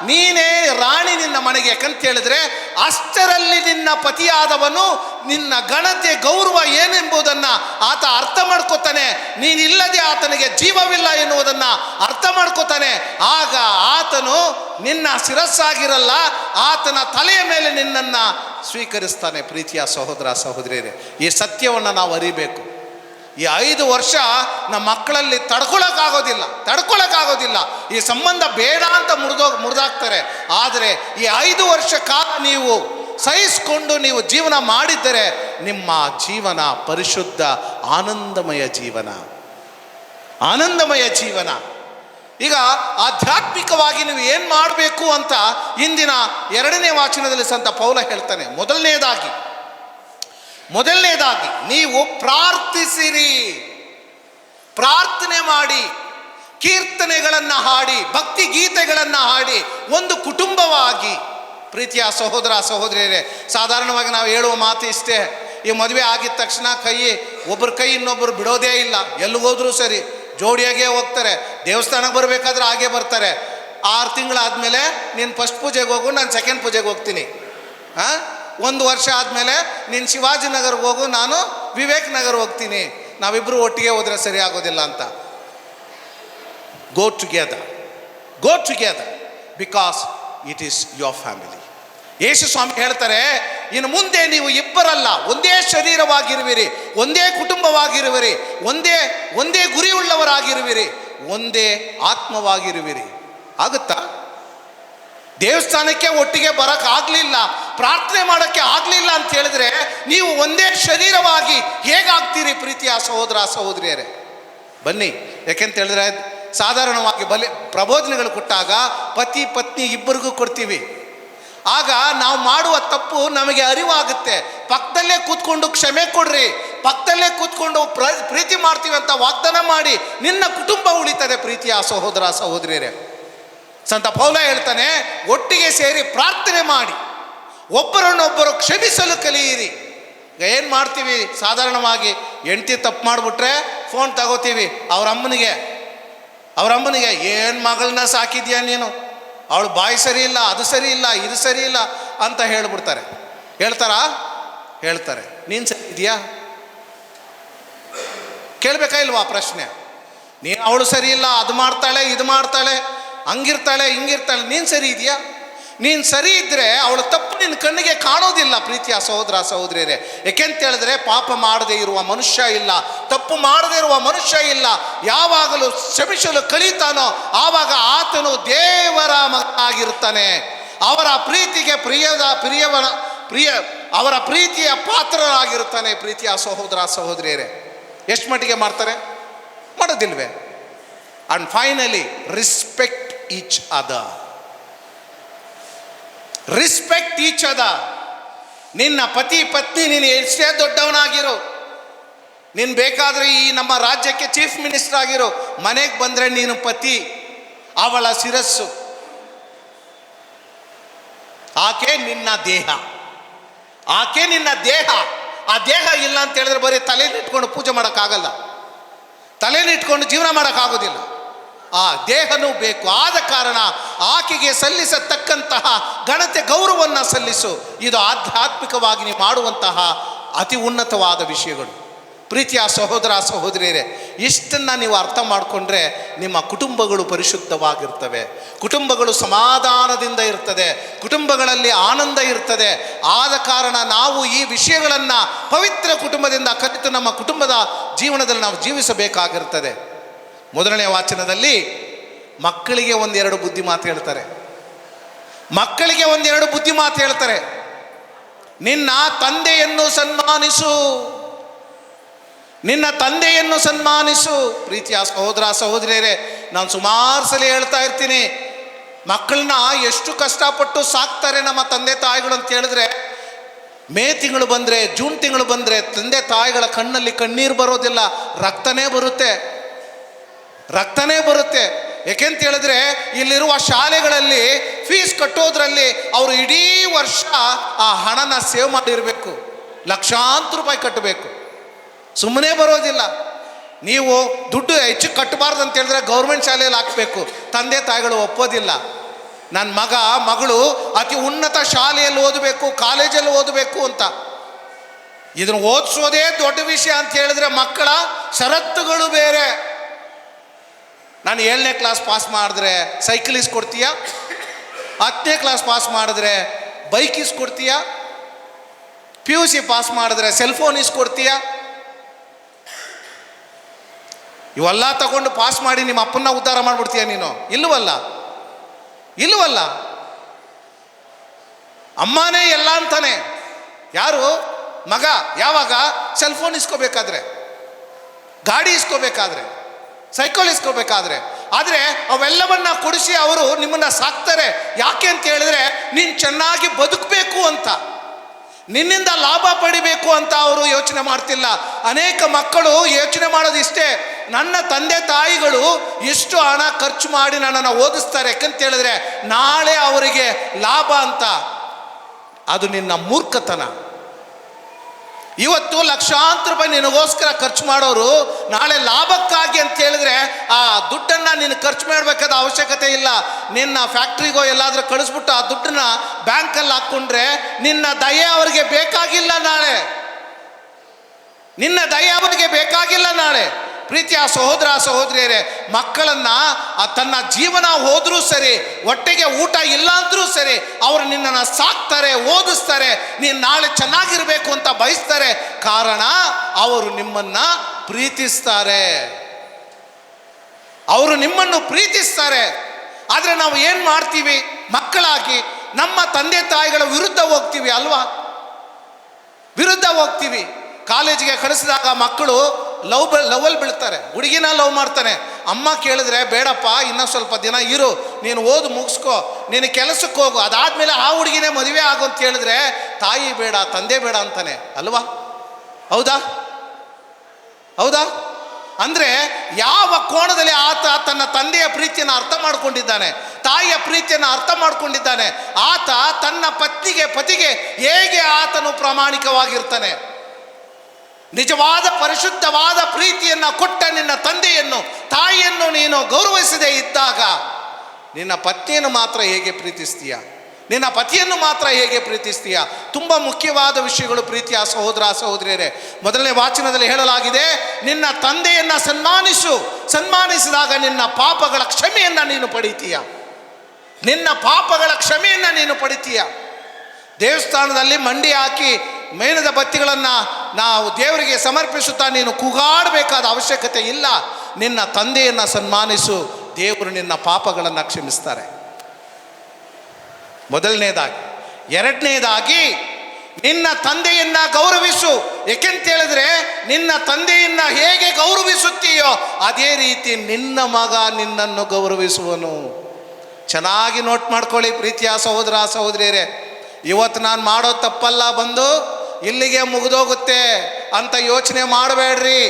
ನೀನೇ ರಾಣಿ ನಿನ್ನ ಮನೆಗೆ. ಯಾಕಂತ ಹೇಳಿದ್ರೆ ಅಷ್ಟರಲ್ಲಿ ನಿನ್ನ ಪತಿಯಾದವನು ನಿನ್ನ ಘನತೆ ಗೌರವ ಏನೆಂಬುದನ್ನು ಆತ ಅರ್ಥ ಮಾಡ್ಕೋತಾನೆ. ನೀನಿಲ್ಲದೆ ಆತನಿಗೆ ಜೀವವಿಲ್ಲ ಎನ್ನುವುದನ್ನು ಅರ್ಥ ಮಾಡ್ಕೋತಾನೆ. ಆಗ ಆತನು ನಿನ್ನ ಶಿರಸ್ಸಾಗಿರಲ್ಲ, ಆತನ ತಲೆಯ ಮೇಲೆ ನಿನ್ನನ್ನು ಸ್ವೀಕರಿಸ್ತಾನೆ. ಪ್ರೀತಿಯ ಸಹೋದರ ಸಹೋದರಿಯರೇ, ಈ ಸತ್ಯವನ್ನು ನಾವು ಅರಿಬೇಕು. ಈ 5 ವರ್ಷ ನಮ್ಮ ಮಕ್ಕಳಲ್ಲಿ ತಡ್ಕೊಳಕ್ಕಾಗೋದಿಲ್ಲ. ಈ ಸಂಬಂಧ ಬೇಡ ಅಂತ ಮುರಿದಾಕ್ತಾರೆ. ಆದರೆ ಈ 5 ವರ್ಷ ಕಾಲ ನೀವು ಸಹಿಸಿಕೊಂಡು ನೀವು ಜೀವನ ಮಾಡಿದ್ದರೆ ನಿಮ್ಮ ಜೀವನ ಪರಿಶುದ್ಧ ಆನಂದಮಯ ಜೀವನ. ಈಗ ಆಧ್ಯಾತ್ಮಿಕವಾಗಿ ನೀವು ಏನು ಮಾಡಬೇಕು ಅಂತ ಇಂದಿನ 2ನೇ ವಾಚನದಲ್ಲಿ ಸಂತ ಪೌಲ ಹೇಳ್ತಾನೆ. ಮೊದಲನೇದಾಗಿ ನೀವು ಪ್ರಾರ್ಥಿಸಿರಿ, ಪ್ರಾರ್ಥನೆ ಮಾಡಿ, ಕೀರ್ತನೆಗಳನ್ನು ಹಾಡಿ, ಭಕ್ತಿ ಗೀತೆಗಳನ್ನು ಹಾಡಿ, ಒಂದು ಕುಟುಂಬವಾಗಿ. ಪ್ರೀತಿಯ ಸಹೋದರ ಸಹೋದರಿಯರೇ, ಸಾಧಾರಣವಾಗಿ ನಾವು ಹೇಳುವ ಮಾತು ಇಷ್ಟೇ, ಈ ಮದುವೆ ಆಗಿದ ತಕ್ಷಣ ಒಬ್ಬರ ಕೈ ಇನ್ನೊಬ್ಬರು ಬಿಡೋದೇ ಇಲ್ಲ. ಎಲ್ಲಿಗೋದ್ರೂ ಸರಿ ಜೋಡಿಯಾಗೇ ಹೋಗ್ತಾರೆ. ದೇವಸ್ಥಾನಕ್ಕೆ ಬರಬೇಕಾದ್ರೆ ಹಾಗೇ ಬರ್ತಾರೆ. 6 ತಿಂಗಳಾದಮೇಲೆ ನೀನು ಫಸ್ಟ್ ಪೂಜೆಗೆ ಹೋಗು, ನಾನು ಸೆಕೆಂಡ್ ಪೂಜೆಗೆ ಹೋಗ್ತೀನಿ. 1 ವರ್ಷ ಆದಮೇಲೆ ನೀನು ಶಿವಾಜಿನಗರ್ಗೆ ಹೋಗು, ನಾನು ವಿವೇಕ್ ನಗರ್ ಹೋಗ್ತೀನಿ. ನಾವಿಬ್ಬರು ಒಟ್ಟಿಗೆ ಹೋದರೆ ಸರಿ ಆಗೋದಿಲ್ಲ ಅಂತ. Go together because it is your family. Yesu ಸ್ವಾಮಿ ಹೇಳ್ತಾರೆ, ಇನ್ನು ಮುಂದೆ ನೀವು ಇಬ್ಬರಲ್ಲ, ಒಂದೇ ಶರೀರವಾಗಿರುವಿರಿ, ಒಂದೇ ಕುಟುಂಬವಾಗಿರುವಿರಿ, ಒಂದೇ ಗುರಿಯುಳ್ಳವರಾಗಿರುವಿರಿ, ಒಂದೇ ಆತ್ಮವಾಗಿರುವಿರಿ. ಆಗುತ್ತಾ? ದೇವಸ್ಥಾನಕ್ಕೆ ಒಟ್ಟಿಗೆ ಬರೋಕ್ಕಾಗಲಿಲ್ಲ, ಪ್ರಾರ್ಥನೆ ಮಾಡೋಕ್ಕೆ ಆಗಲಿಲ್ಲ ಅಂತ ಹೇಳಿದ್ರೆ ನೀವು ಒಂದೇ ಶರೀರವಾಗಿ ಹೇಗಾಗ್ತೀರಿ? ಪ್ರೀತಿಯ ಸಹೋದರ ಸಹೋದರಿಯರೇ, ಬನ್ನಿ. ಯಾಕೆಂತ ಹೇಳಿದ್ರೆ ಸಾಧಾರಣವಾಗಿ ಪ್ರಬೋಧನೆಗಳು ಕೊಟ್ಟಾಗ ಪತಿ ಪತ್ನಿ ಇಬ್ಬರಿಗೂ ಕೊಡ್ತೀವಿ. ಆಗ ನಾವು ಮಾಡುವ ತಪ್ಪು ನಮಗೆ ಅರಿವಾಗುತ್ತೆ. ಪಕ್ಕದಲ್ಲೇ ಕೂತ್ಕೊಂಡು ಕ್ಷಮೆ ಕೊಡ್ರಿ, ಪಕ್ಕದಲ್ಲೇ ಕೂತ್ಕೊಂಡು ಪ್ರೀತಿ ಮಾಡ್ತೀವಿ ಅಂತ ವಾಗ್ದಾನ ಮಾಡಿ ನಿನ್ನ ಕುಟುಂಬ ಉಳಿತದೆ. ಪ್ರೀತಿಯ ಸಹೋದರ ಸಹೋದರಿಯರೇ, ಸಂತ ಪೌಲ ಹೇಳ್ತಾನೆ, ಒಟ್ಟಿಗೆ ಸೇರಿ ಪ್ರಾರ್ಥನೆ ಮಾಡಿ, ಒಬ್ಬರನ್ನೊಬ್ಬರು ಕ್ಷಮಿಸಲು ಕಲಿಯಿರಿ. ಈಗ ಏನು ಮಾಡ್ತೀವಿ? ಸಾಧಾರಣವಾಗಿ ಹೆಂಡತಿ ತಪ್ಪು ಮಾಡಿಬಿಟ್ರೆ ಫೋನ್ ತಗೋತೀವಿ ಅವ್ರ ಅಮ್ಮನಿಗೆ, ಏನು ಮಗಳನ್ನ ಸಾಕಿದ್ಯಾ ನೀನು, ಅವಳು ಬಾಯಿ ಸರಿ ಇಲ್ಲ, ಅದು ಸರಿ ಇಲ್ಲ, ಇದು ಸರಿ ಇಲ್ಲ ಅಂತ ಹೇಳ್ಬಿಡ್ತಾರೆ. ಹೇಳ್ತಾರೆ. ನೀನು ಸರಿ ಇದೆಯಾ? ಕೇಳಬೇಕಾ ಇಲ್ವಾ ಪ್ರಶ್ನೆ? ನೀನು ಅವಳು ಸರಿ ಇಲ್ಲ, ಅದು ಮಾಡ್ತಾಳೆ, ಇದು ಮಾಡ್ತಾಳೆ, ಹಂಗಿರ್ತಾಳೆ, ಹಿಂಗಿರ್ತಾಳೆ, ನೀನು ಸರಿ ಇದೆಯಾ? ನೀನು ಸರಿ ಇದ್ದರೆ ಅವಳ ತಪ್ಪು ನಿನ್ನ ಕಣ್ಣಿಗೆ ಕಾಣೋದಿಲ್ಲ. ಪ್ರೀತಿಯ ಸಹೋದರ ಸಹೋದರಿಯರೇ, ಏಕೆಂತ ಹೇಳಿದ್ರೆ ಪಾಪ ಮಾಡದೇ ಇರುವ ಮನುಷ್ಯ ಇಲ್ಲ, ತಪ್ಪು ಮಾಡದೇ ಇರುವ ಮನುಷ್ಯ ಇಲ್ಲ. ಯಾವಾಗಲೂ ಕ್ಷಮಿಸಲು ಕಲಿತಾನೋ ಆವಾಗ ಆತನು ದೇವರ ಮಗನಾಗಿರ್ತಾನೆ. ಅವರ ಪ್ರೀತಿಗೆ ಅವರ ಪ್ರೀತಿಯ ಪಾತ್ರರಾಗಿರ್ತಾನೆ. ಪ್ರೀತಿಯ ಸಹೋದರ ಸಹೋದರಿಯರೇ, ಎಷ್ಟು ಮಟ್ಟಿಗೆ ಮಾಡ್ತಾರೆ? ಮಾಡೋದಿಲ್ವೇ? And finally respect each other. ನಿನ್ನ ಪತಿ ಪತ್ನಿ ನೀನು ಎಷ್ಟೇ ದೊಡ್ಡವನಾಗಿರೋ, ನೀನು ಬೇಕಾದರೆ ಈ ನಮ್ಮ ರಾಜ್ಯಕ್ಕೆ ಚೀಫ್ ಮಿನಿಸ್ಟರ್ ಆಗಿರೋ, ಮನೆಗೆ ಬಂದರೆ ನೀನು ಪತಿ, ಅವಳ ಶಿರಸ್ಸು, ಆಕೆ ನಿನ್ನ ದೇಹ. ಆ ದೇಹ ಇಲ್ಲ ಅಂತ ಹೇಳಿದ್ರೆ ಬರೀ ತಲೆನಿಟ್ಕೊಂಡು ಪೂಜೆ ಮಾಡೋಕ್ಕಾಗಲ್ಲ, ತಲೆನಿಟ್ಕೊಂಡು ಜೀವನ ಮಾಡೋಕ್ಕಾಗೋದಿಲ್ಲ. ಆ ದೇಹನೂ ಬೇಕು. ಆದ ಕಾರಣ ಆಕೆಗೆ ಸಲ್ಲಿಸತಕ್ಕಂತಹ ಘನತೆ ಗೌರವವನ್ನು ಸಲ್ಲಿಸು. ಇದು ಆಧ್ಯಾತ್ಮಿಕವಾಗಿ ನೀವು ಮಾಡುವಂತಹ ಅತಿ ಉನ್ನತವಾದ ವಿಷಯಗಳು. ಪ್ರೀತಿಯ ಸಹೋದರ ಸಹೋದರಿಯರೇ, ಇಷ್ಟನ್ನು ನೀವು ಅರ್ಥ ಮಾಡಿಕೊಂಡ್ರೆ ನಿಮ್ಮ ಕುಟುಂಬಗಳು ಪರಿಶುದ್ಧವಾಗಿರ್ತವೆ, ಕುಟುಂಬಗಳು ಸಮಾಧಾನದಿಂದ ಇರ್ತದೆ, ಕುಟುಂಬಗಳಲ್ಲಿ ಆನಂದ ಇರ್ತದೆ. ಆದ ಕಾರಣ ನಾವು ಈ ವಿಷಯಗಳನ್ನು ಪವಿತ್ರ ಕುಟುಂಬದಿಂದ ಕಲಿತು ನಮ್ಮ ಕುಟುಂಬದ ಜೀವನದಲ್ಲಿ ನಾವು ಜೀವಿಸಬೇಕಾಗಿರ್ತದೆ. 1ನೇ ವಾಚನದಲ್ಲಿ ಮಕ್ಕಳಿಗೆ 1-2 ಬುದ್ಧಿ ಮಾತು ಹೇಳ್ತಾರೆ. ನಿನ್ನ ತಂದೆಯನ್ನು ಸನ್ಮಾನಿಸು. ಪ್ರೀತಿಯ ಸಹೋದರ ಸಹೋದರಿಯರೇ, ನಾನು ಸುಮಾರು ಸಲ ಹೇಳ್ತಾ ಇರ್ತೀನಿ, ಮಕ್ಕಳನ್ನ ಎಷ್ಟು ಕಷ್ಟಪಟ್ಟು ಸಾಕ್ತಾರೆ ನಮ್ಮ ತಂದೆ ತಾಯಿಗಳು ಅಂತ ಹೇಳಿದ್ರೆ, ಮೇ ತಿಂಗಳು ಬಂದರೆ, ಜೂನ್ ತಿಂಗಳು ಬಂದರೆ ತಂದೆ ತಾಯಿಗಳ ಕಣ್ಣಲ್ಲಿ ಕಣ್ಣೀರು ಬರೋದಿಲ್ಲ, ರಕ್ತನೇ ಬರುತ್ತೆ. ಏಕೆಂತ ಹೇಳಿದ್ರೆ ಇಲ್ಲಿರುವ ಶಾಲೆಗಳಲ್ಲಿ ಫೀಸ್ ಕಟ್ಟೋದ್ರಲ್ಲಿ ಅವರು ಇಡೀ ವರ್ಷ ಆ ಹಣನ ಸೇವ್ ಮಾಡಿರಬೇಕು, ಲಕ್ಷಾಂತರ ರೂಪಾಯಿ ಕಟ್ಟಬೇಕು, ಸುಮ್ಮನೆ ಬರೋದಿಲ್ಲ. ನೀವು ದುಡ್ಡು ಹೆಚ್ಚು ಕಟ್ಟಬಾರ್ದು ಅಂತ ಹೇಳಿದ್ರೆ ಗೌರ್ಮೆಂಟ್ ಶಾಲೆಯಲ್ಲಿ ಹಾಕಬೇಕು. ತಂದೆ ತಾಯಿಗಳು ಒಪ್ಪೋದಿಲ್ಲ. ನನ್ನ ಮಗ ಮಗಳು ಅತಿ ಉನ್ನತ ಶಾಲೆಯಲ್ಲಿ ಓದಬೇಕು, ಕಾಲೇಜಲ್ಲಿ ಓದಬೇಕು ಅಂತ. ಇದನ್ನು ಓದಿಸೋದೇ ದೊಡ್ಡ ವಿಷಯ ಅಂತ ಹೇಳಿದ್ರೆ ಮಕ್ಕಳ ಷರತ್ತುಗಳು ಬೇರೆ. ನಾನು 7ನೇ ಕ್ಲಾಸ್ ಪಾಸ್ ಮಾಡಿದ್ರೆ ಸೈಕಲ್ ಇಸ್ಕೊಡ್ತೀಯಾ? 10ನೇ ಕ್ಲಾಸ್ ಪಾಸ್ ಮಾಡಿದ್ರೆ ಬೈಕ್ ಇಸ್ಕೊಡ್ತೀಯಾ? PUC ಪಾಸ್ ಮಾಡಿದ್ರೆ ಸೆಲ್ಫೋನ್ ಇಸ್ಕೊಡ್ತೀಯಾ? ಇವೆಲ್ಲ ತಗೊಂಡು ಪಾಸ್ ಮಾಡಿ ನಿಮ್ಮ ಅಪ್ಪನ್ನ ಉದ್ಧಾರ ಮಾಡಿಬಿಡ್ತೀಯ ನೀನು? ಇಲ್ಲವಲ್ಲ. ಅಮ್ಮನೇ ಎಲ್ಲ ಅಂತಾನೆ. ಯಾರು? ಮಗ. ಯಾವಾಗ? ಸೆಲ್ಫೋನ್ ಇಸ್ಕೋಬೇಕಾದ್ರೆ, ಗಾಡಿ ಇಸ್ಕೋಬೇಕಾದ್ರೆ, ಸೈಕಲ್ ಇಸ್ಕೋಬೇಕಾದ್ರೆ. ಆದರೆ ಅವೆಲ್ಲವನ್ನ ಕೊಡಿಸಿ ಅವರು ನಿಮ್ಮನ್ನ ಸಾಕ್ತಾರೆ. ಯಾಕೆ ಅಂತ ಹೇಳಿದ್ರೆ ನೀನು ಚೆನ್ನಾಗಿ ಬದುಕಬೇಕು ಅಂತ, ನಿನ್ನಿಂದ ಲಾಭ ಪಡಿಬೇಕು ಅಂತ ಅವರು ಯೋಚನೆ ಮಾಡ್ತಿಲ್ಲ. ಅನೇಕ ಮಕ್ಕಳು ಯೋಚನೆ ಮಾಡೋದು ಇಷ್ಟೇ, ನನ್ನ ತಂದೆ ತಾಯಿಗಳು ಎಷ್ಟು ಹಣ ಖರ್ಚು ಮಾಡಿ ನನ್ನನ್ನು ಓದಿಸ್ತಾರೆ ಯಾಕಂತ ಹೇಳಿದ್ರೆ ನಾಳೆ ಅವರಿಗೆ ಲಾಭ ಅಂತ. ಅದು ನಿನ್ನ ಮೂರ್ಖತನ. ಇವತ್ತು ಲಕ್ಷಾಂತರ ರೂಪಾಯಿ ನಿನಗೋಸ್ಕರ ಖರ್ಚು ಮಾಡೋರು ನಾಳೆ ಲಾಭಕ್ಕಾಗಿ ಅಂತ ಹೇಳಿದ್ರೆ ಆ ದುಡ್ಡನ್ನು ನೀನು ಖರ್ಚು ಮಾಡಬೇಕಾದ ಅವಶ್ಯಕತೆ ಇಲ್ಲ. ನಿನ್ನ ಫ್ಯಾಕ್ಟ್ರಿಗೋ ಎಲ್ಲಾದರೂ ಕಳಿಸ್ಬಿಟ್ಟು ಆ ದುಡ್ಡನ್ನ ಬ್ಯಾಂಕಲ್ಲಿ ಹಾಕ್ಕೊಂಡ್ರೆ ನಿನ್ನ ದಯೆ ಅವರಿಗೆ ಬೇಕಾಗಿಲ್ಲ ನಾಳೆ. ನಿನ್ನ ದಯೆ ಅವರಿಗೆ ಬೇಕಾಗಿಲ್ಲ ನಾಳೆ. ಪ್ರೀತಿಯ ಸಹೋದರ ಸಹೋದರಿಯರೇ, ಮಕ್ಕಳನ್ನು ತನ್ನ ಜೀವನ ಹೋದರೂ ಸರಿ, ಹೊಟ್ಟೆಗೆ ಊಟ ಇಲ್ಲ ಅಂದರೂ ಸರಿ, ಅವರು ನಿನ್ನನ್ನು ಸಾಕ್ತಾರೆ, ಓದಿಸ್ತಾರೆ, ನೀನು ನಾಳೆ ಚೆನ್ನಾಗಿರಬೇಕು ಅಂತ ಬಯಸ್ತಾರೆ. ಕಾರಣ ಅವರು ನಿಮ್ಮನ್ನು ಪ್ರೀತಿಸ್ತಾರೆ. ಅವರು ನಿಮ್ಮನ್ನು ಪ್ರೀತಿಸ್ತಾರೆ. ಆದರೆ ನಾವು ಏನು ಮಾಡ್ತೀವಿ? ಮಕ್ಕಳಾಗಿ ನಮ್ಮ ತಂದೆ ತಾಯಿಗಳ ವಿರುದ್ಧ ಹೋಗ್ತೀವಿ ಅಲ್ವಾ? ವಿರುದ್ಧ ಹೋಗ್ತೀವಿ. ಕಾಲೇಜಿಗೆ ಕಳಿಸಿದಾಗ ಮಕ್ಕಳು ಲವಲ್ಲಿ ಬೀಳ್ತಾರೆ. ಹುಡುಗಿನ ಲವ್ ಮಾಡ್ತಾನೆ. ಅಮ್ಮ ಕೇಳಿದ್ರೆ ಬೇಡಪ್ಪ, ಇನ್ನೂ ಸ್ವಲ್ಪ ದಿನ ಇರು, ನೀನು ಓದು ಮುಗಿಸ್ಕೋ, ನೀನು ಕೆಲಸಕ್ಕೆ ಹೋಗು, ಅದಾದಮೇಲೆ ಆ ಹುಡುಗಿನೇ ಮದುವೆ ಆಗು ಅಂತ ಹೇಳಿದ್ರೆ ತಾಯಿ ಬೇಡ, ತಂದೆ ಬೇಡ ಅಂತಾನೆ ಅಲ್ವಾ? ಹೌದಾ? ಅಂದರೆ ಯಾವ ಕೋಣದಲ್ಲಿ ಆತ ತನ್ನ ತಂದೆಯ ಪ್ರೀತಿಯನ್ನು ಅರ್ಥ ಮಾಡ್ಕೊಂಡಿದ್ದಾನೆ, ತಾಯಿಯ ಪ್ರೀತಿಯನ್ನು ಅರ್ಥ ಮಾಡ್ಕೊಂಡಿದ್ದಾನೆ, ಆತ ತನ್ನ ಪತಿಗೆ ಹೇಗೆ ಆತನು ಪ್ರಾಮಾಣಿಕವಾಗಿರ್ತಾನೆ. ನಿಜವಾದ ಪರಿಶುದ್ಧವಾದ ಪ್ರೀತಿಯನ್ನು ಕೊಟ್ಟ ನಿನ್ನ ತಂದೆಯನ್ನು ತಾಯಿಯನ್ನು ನೀನು ಗೌರವಿಸದೇ ಇದ್ದಾಗ ನಿನ್ನ ಪತ್ನಿಯನ್ನು ಮಾತ್ರ ಹೇಗೆ ಪ್ರೀತಿಸ್ತೀಯ? ನಿನ್ನ ಪತಿಯನ್ನು ಮಾತ್ರ ಹೇಗೆ ಪ್ರೀತಿಸ್ತೀಯ? ತುಂಬ ಮುಖ್ಯವಾದ ವಿಷಯಗಳು ಪ್ರೀತಿಯ ಸಹೋದರ ಸಹೋದರಿಯರೇ. ಮೊದಲನೇ ವಾಚನದಲ್ಲಿ ಹೇಳಲಾಗಿದೆ, ನಿನ್ನ ತಂದೆಯನ್ನು ಸನ್ಮಾನಿಸಿದಾಗ ನಿನ್ನ ಪಾಪಗಳ ಕ್ಷಮೆಯನ್ನು ನೀನು ಪಡಿತೀಯ. ದೇವಸ್ಥಾನದಲ್ಲಿ ಮಂಡಿ ಹಾಕಿ ಮೇಣದ ಬತ್ತಿಗಳನ್ನು ನಾವು ದೇವರಿಗೆ ಸಮರ್ಪಿಸುತ್ತಾ ನೀನು ಕೂಗಾಡಬೇಕಾದ ಅವಶ್ಯಕತೆ ಇಲ್ಲ. ನಿನ್ನ ತಂದೆಯನ್ನು ಸನ್ಮಾನಿಸು, ದೇವರು ನಿನ್ನ ಪಾಪಗಳನ್ನು ಕ್ಷಮಿಸ್ತಾರೆ. ಮೊದಲನೇದಾಗಿ. ಎರಡನೇದಾಗಿ, ನಿನ್ನ ತಂದೆಯನ್ನು ಗೌರವಿಸು. ಏಕೆಂತೇಳಿದ್ರೆ ನಿನ್ನ ತಂದೆಯನ್ನು ಹೇಗೆ ಗೌರವಿಸುತ್ತೀಯೋ ಅದೇ ರೀತಿ ನಿನ್ನ ಮಗ ನಿನ್ನನ್ನು ಗೌರವಿಸುವನು. ಚೆನ್ನಾಗಿ ನೋಟ್ ಮಾಡ್ಕೊಳ್ಳಿ ಪ್ರೀತಿಯ ಸಹೋದರ ಸಹೋದರಿಯರೇ. ಇವತ್ತು ನಾನು ಮಾಡೋ ತಪ್ಪಲ್ಲ ಬಂದು ಇಲ್ಲಿಗೆ ಮುಗಿದೋಗುತ್ತೆ ಅಂತ ಯೋಚನೆ ಮಾಡಬೇಡ್ರಿ.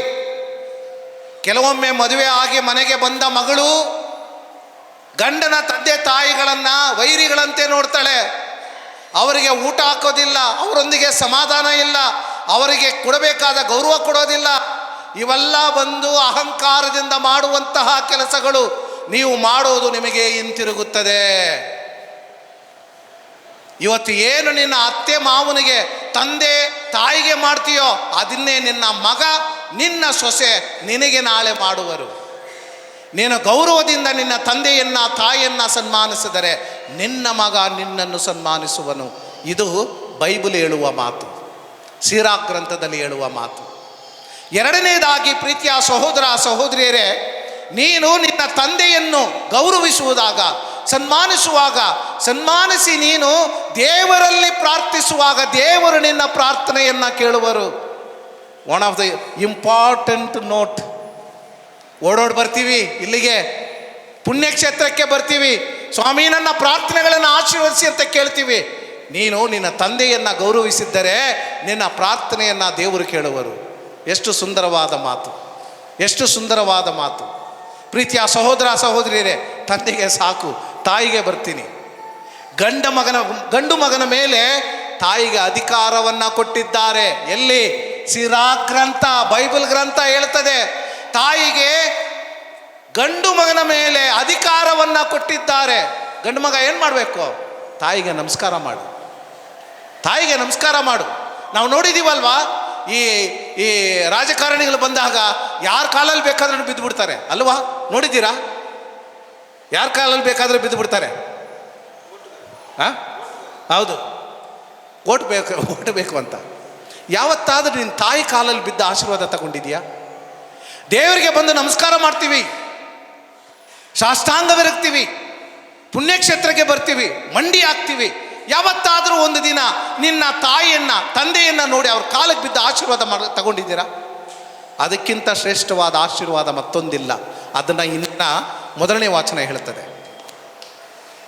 ಕೆಲವೊಮ್ಮೆ ಮದುವೆ ಆಗಿ ಮನೆಗೆ ಬಂದ ಮಗಳು ಗಂಡನ ತಂದೆ ತಾಯಿಗಳನ್ನು ವೈರಿಗಳಂತೆ ನೋಡ್ತಾಳೆ. ಅವರಿಗೆ ಊಟ ಹಾಕೋದಿಲ್ಲ, ಅವರೊಂದಿಗೆ ಸಮಾಧಾನ ಇಲ್ಲ, ಅವರಿಗೆ ಕೊಡಬೇಕಾದ ಗೌರವ ಕೊಡೋದಿಲ್ಲ. ಇವೆಲ್ಲ ಬಂದು ಅಹಂಕಾರದಿಂದ ಮಾಡುವಂತಹ ಕೆಲಸಗಳು. ನೀವು ಮಾಡೋದು ನಿಮಗೆ ಹಿಂತಿರುಗುತ್ತದೆ. ಇವತ್ತು ಏನು ನಿನ್ನ ಅತ್ತೆ ಮಾವನಿಗೆ ತಂದೆ ತಾಯಿಗೆ ಮಾಡ್ತೀಯೋ ಅದನ್ನೇ ನಿನ್ನ ಮಗ ನಿನ್ನ ಸೊಸೆ ನಿನಗೆ ನಾಳೆ ಮಾಡುವರು. ನೀನು ಗೌರವದಿಂದ ನಿನ್ನ ತಂದೆಯನ್ನು ತಾಯಿಯನ್ನು ಸನ್ಮಾನಿಸಿದರೆ ನಿನ್ನ ಮಗ ನಿನ್ನನ್ನು ಸನ್ಮಾನಿಸುವನು. ಇದು ಬೈಬಲ್ ಹೇಳುವ ಮಾತು, ಸೀರಾ ಗ್ರಂಥದಲ್ಲಿ ಹೇಳುವ ಮಾತು. ಎರಡನೇದಾಗಿ ಪ್ರೀತಿಯ ಸಹೋದರ ಸಹೋದರಿಯರೇ, ನೀನು ನಿನ್ನ ತಂದೆಯನ್ನು ಗೌರವಿಸುವುದಾಗ, ಸನ್ಮಾನಿಸಿ ನೀನು ದೇವರಲ್ಲಿ ಪ್ರಾರ್ಥಿಸುವಾಗ ದೇವರು ನಿನ್ನ ಪ್ರಾರ್ಥನೆಯನ್ನು ಕೇಳುವರು. One of the important note. ಓಡೋಡಿ ಬರ್ತೀವಿ, ಇಲ್ಲಿಗೆ ಪುಣ್ಯಕ್ಷೇತ್ರಕ್ಕೆ ಬರ್ತೀವಿ, ಸ್ವಾಮಿ ನನ್ನ ಪ್ರಾರ್ಥನೆಗಳನ್ನು ಆಶೀರ್ವದಿಸಿ ಅಂತ ಕೇಳ್ತೀವಿ. ನೀನು ನಿನ್ನ ತಂದೆಯನ್ನು ಗೌರವಿಸಿದ್ದರೆ ನಿನ್ನ ಪ್ರಾರ್ಥನೆಯನ್ನು ದೇವರು ಕೇಳುವರು. ಎಷ್ಟು ಸುಂದರವಾದ ಮಾತು, ಎಷ್ಟು ಸುಂದರವಾದ ಮಾತು. ಪ್ರೀತಿಯ ಸಹೋದರ ಸಹೋದರಿಯರೇ, ತಂದೆಗೆ ಸಾಕು, ತಾಯಿಗೆ ಬರ್ತೀನಿ. ಗಂಡು ಮಗನ ಮೇಲೆ ತಾಯಿಗೆ ಅಧಿಕಾರವನ್ನು ಕೊಟ್ಟಿದ್ದಾರೆ. ಎಲ್ಲಿ? ಸಿರಾ ಗ್ರಂಥ, ಬೈಬಲ್ ಗ್ರಂಥ ಹೇಳ್ತದೆ. ತಾಯಿಗೆ ಗಂಡು ಮಗನ ಮೇಲೆ ಅಧಿಕಾರವನ್ನು ಕೊಟ್ಟಿದ್ದಾರೆ. ಗಂಡು ಮಗ ಏನು ಮಾಡಬೇಕು? ತಾಯಿಗೆ ನಮಸ್ಕಾರ ಮಾಡು, ತಾಯಿಗೆ ನಮಸ್ಕಾರ ಮಾಡು. ನಾವು ನೋಡಿದ್ದೀವಲ್ವಾ, ಈ ಈ ರಾಜಕಾರಣಿಗಳು ಬಂದಾಗ ಯಾರ ಕಾಲಲ್ಲಿ ಬೇಕಾದ್ರೂ ಬಿದ್ದು ಬಿಡ್ತಾರೆ ಅಲ್ವಾ? ನೋಡಿದ್ದೀರಾ? ಯಾರ ಕಾಲಲ್ಲಿ ಬೇಕಾದರೂ ಬಿದ್ದು ಬಿಡ್ತಾರೆ. ಹಾಂ, ಹೌದು, ಓಟ್ ಬೇಕು ಅಂತ. ಯಾವತ್ತಾದರೂ ನಿನ್ನ ತಾಯಿ ಕಾಲಲ್ಲಿ ಬಿದ್ದ ಆಶೀರ್ವಾದ ತಗೊಂಡಿದೆಯಾ? ದೇವರಿಗೆ ಬಂದು ನಮಸ್ಕಾರ ಮಾಡ್ತೀವಿ, ಸಾಷ್ಟಾಂಗವಿರುತ್ತೀವಿ, ಪುಣ್ಯಕ್ಷೇತ್ರಕ್ಕೆ ಬರ್ತೀವಿ, ಮಂಡಿ ಹಾಕ್ತೀವಿ. ಯಾವತ್ತಾದರೂ ಒಂದು ದಿನ ನಿನ್ನ ತಾಯಿಯನ್ನು ತಂದೆಯನ್ನು ನೋಡಿ ಅವ್ರ ಕಾಲಕ್ಕೆ ಬಿದ್ದ ಆಶೀರ್ವಾದ ತಗೊಂಡಿದ್ದೀರಾ? ಅದಕ್ಕಿಂತ ಶ್ರೇಷ್ಠವಾದ ಆಶೀರ್ವಾದ ಮತ್ತೊಂದಿಲ್ಲ. ಅದನ್ನು ಇನ್ನ ಮೊದಲನೇ ವಾಚನ ಹೇಳ್ತದೆ.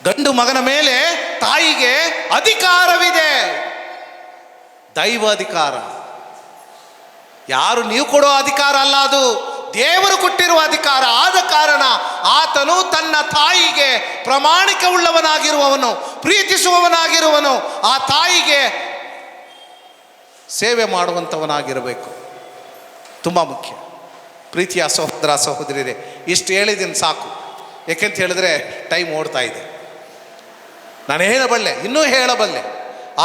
ಗಂಡು ಮಗನ ಮೇಲೆ ತಾಯಿಗೆ ಅಧಿಕಾರವಿದೆ, ದೈವ ಅಧಿಕಾರ. ಯಾರು ನೀವು ಕೊಡೋ ಅಧಿಕಾರ ಅಲ್ಲ, ಅದು ದೇವರು ಕೊಟ್ಟಿರುವ ಅಧಿಕಾರ. ಆದ ಕಾರಣ ಆತನು ತನ್ನ ತಾಯಿಗೆ ಪ್ರಾಮಾಣಿಕವುಳ್ಳವನಾಗಿರುವವನು, ಪ್ರೀತಿಸುವವನಾಗಿರುವನು, ಆ ತಾಯಿಗೆ ಸೇವೆ ಮಾಡುವಂಥವನಾಗಿರಬೇಕು. ತುಂಬ ಮುಖ್ಯ. ಪ್ರೀತಿಯ ಸಹೋದರ ಸಹೋದರಿಯರೇ, ಇಷ್ಟು ಹೇಳಿದ್ದೀನಿ ಸಾಕು. ಯಾಕೆಂತ ಹೇಳಿದ್ರೆ ಟೈಮ್ ಓಡ್ತಾ ಇದೆ. ನಾನು ಹೇಳಬಲ್ಲೆ, ಇನ್ನೂ ಹೇಳಬಲ್ಲೆ,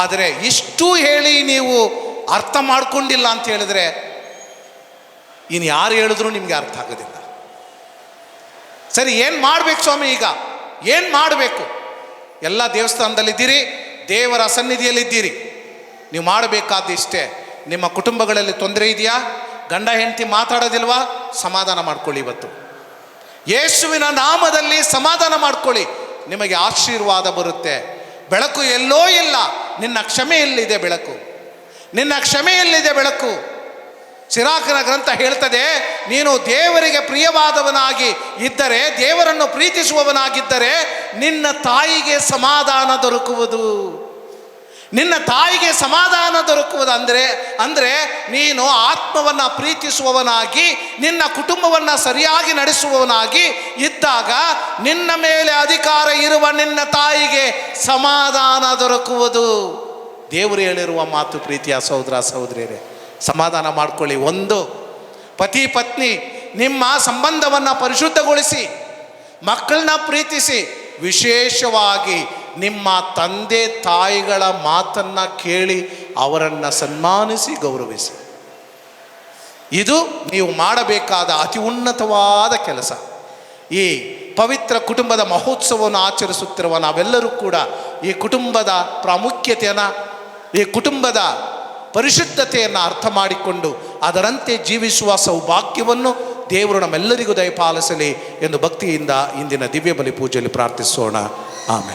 ಆದರೆ ಇಷ್ಟು ಹೇಳಿ ನೀವು ಅರ್ಥ ಮಾಡ್ಕೊಂಡಿಲ್ಲ ಅಂತ ಹೇಳಿದ್ರೆ ಇನ್ನು ಯಾರು ಹೇಳಿದ್ರೂ ನಿಮಗೆ ಅರ್ಥ ಆಗೋದಿಲ್ಲ. ಸರಿ, ಏನು ಮಾಡಬೇಕು ಸ್ವಾಮಿ? ಈಗ ಏನು ಮಾಡಬೇಕು? ಎಲ್ಲ ದೇವಸ್ಥಾನದಲ್ಲಿದ್ದೀರಿ, ದೇವರ ಸನ್ನಿಧಿಯಲ್ಲಿದ್ದೀರಿ. ನೀವು ಮಾಡಬೇಕಾದ ಇಷ್ಟೇ. ನಿಮ್ಮ ಕುಟುಂಬಗಳಲ್ಲಿ ತೊಂದರೆ ಇದೆಯಾ? ಗಂಡ ಹೆಂಡತಿ ಮಾತಾಡೋದಿಲ್ವಾ? ಸಮಾಧಾನ ಮಾಡ್ಕೊಳ್ಳಿ. ಇವತ್ತು ಯೇಸುವಿನ ನಾಮದಲ್ಲಿ ಸಮಾಧಾನ ಮಾಡ್ಕೊಳ್ಳಿ, ನಿಮಗೆ ಆಶೀರ್ವಾದ ಬರುತ್ತೆ. ಬೆಳಕು ಎಲ್ಲೋ ಇಲ್ಲ, ನಿನ್ನ ಕ್ಷಮೆಯಲ್ಲಿದೆ ಬೆಳಕು, ನಿನ್ನ ಕ್ಷಮೆಯಲ್ಲಿದೆ ಬೆಳಕು. ಸಿರಾಕನ ಗ್ರಂಥ ಹೇಳ್ತದೆ, ನೀನು ದೇವರಿಗೆ ಪ್ರಿಯವಾದವನಾಗಿ ಇದ್ದರೆ, ದೇವರನ್ನು ಪ್ರೀತಿಸುವವನಾಗಿದ್ದರೆ ನಿನ್ನ ತಾಯಿಗೆ ಸಮಾಧಾನ ದೊರಕುವುದು. ನಿನ್ನ ತಾಯಿಗೆ ಸಮಾಧಾನ ದೊರಕುವುದು ಅಂದರೆ ನೀನು ಆತ್ಮವನ್ನು ಪ್ರೀತಿಸುವವನಾಗಿ, ನಿನ್ನ ಕುಟುಂಬವನ್ನು ಸರಿಯಾಗಿ ನಡೆಸುವವನಾಗಿ ಇದ್ದಾಗ ನಿನ್ನ ಮೇಲೆ ಅಧಿಕಾರ ಇರುವ ನಿನ್ನ ತಾಯಿಗೆ ಸಮಾಧಾನ ದೊರಕುವುದು. ದೇವರು ಹೇಳಿರುವ ಮಾತು. ಪ್ರೀತಿಯ ಸಹೋದರ ಸಹೋದರಿಯರೇ, ಸಮಾಧಾನ ಮಾಡ್ಕೊಳ್ಳಿ. ಒಂದು, ಪತಿ ಪತ್ನಿ ನಿಮ್ಮ ಸಂಬಂಧವನ್ನು ಪರಿಶುದ್ಧಗೊಳಿಸಿ, ಮಕ್ಕಳನ್ನ ಪ್ರೀತಿಸಿ, ವಿಶೇಷವಾಗಿ ನಿಮ್ಮ ತಂದೆ ತಾಯಿಗಳ ಮಾತನ್ನು ಕೇಳಿ ಅವರನ್ನು ಸನ್ಮಾನಿಸಿ ಗೌರವಿಸಿ. ಇದು ನೀವು ಮಾಡಬೇಕಾದ ಅತಿ ಉನ್ನತವಾದ ಕೆಲಸ. ಈ ಪವಿತ್ರ ಕುಟುಂಬದ ಮಹೋತ್ಸವವನ್ನು ಆಚರಿಸುತ್ತಿರುವ ನಾವೆಲ್ಲರೂ ಕೂಡ ಈ ಕುಟುಂಬದ ಪ್ರಾಮುಖ್ಯತೆಯನ್ನು, ಈ ಕುಟುಂಬದ ಪರಿಶುದ್ಧತೆಯನ್ನು ಅರ್ಥ ಮಾಡಿಕೊಂಡು ಅದರಂತೆ ಜೀವಿಸುವ ಸೌಭಾಗ್ಯವನ್ನು ದೇವರು ನಮ್ಮೆಲ್ಲರಿಗೂ ದಯಪಾಲಿಸಲಿ ಎಂದು ಭಕ್ತಿಯಿಂದ ಇಂದಿನ ದಿವ್ಯ ಬಲಿ ಪೂಜೆಯಲ್ಲಿ ಪ್ರಾರ್ಥಿಸೋಣ. ಆಮೇಲೆ.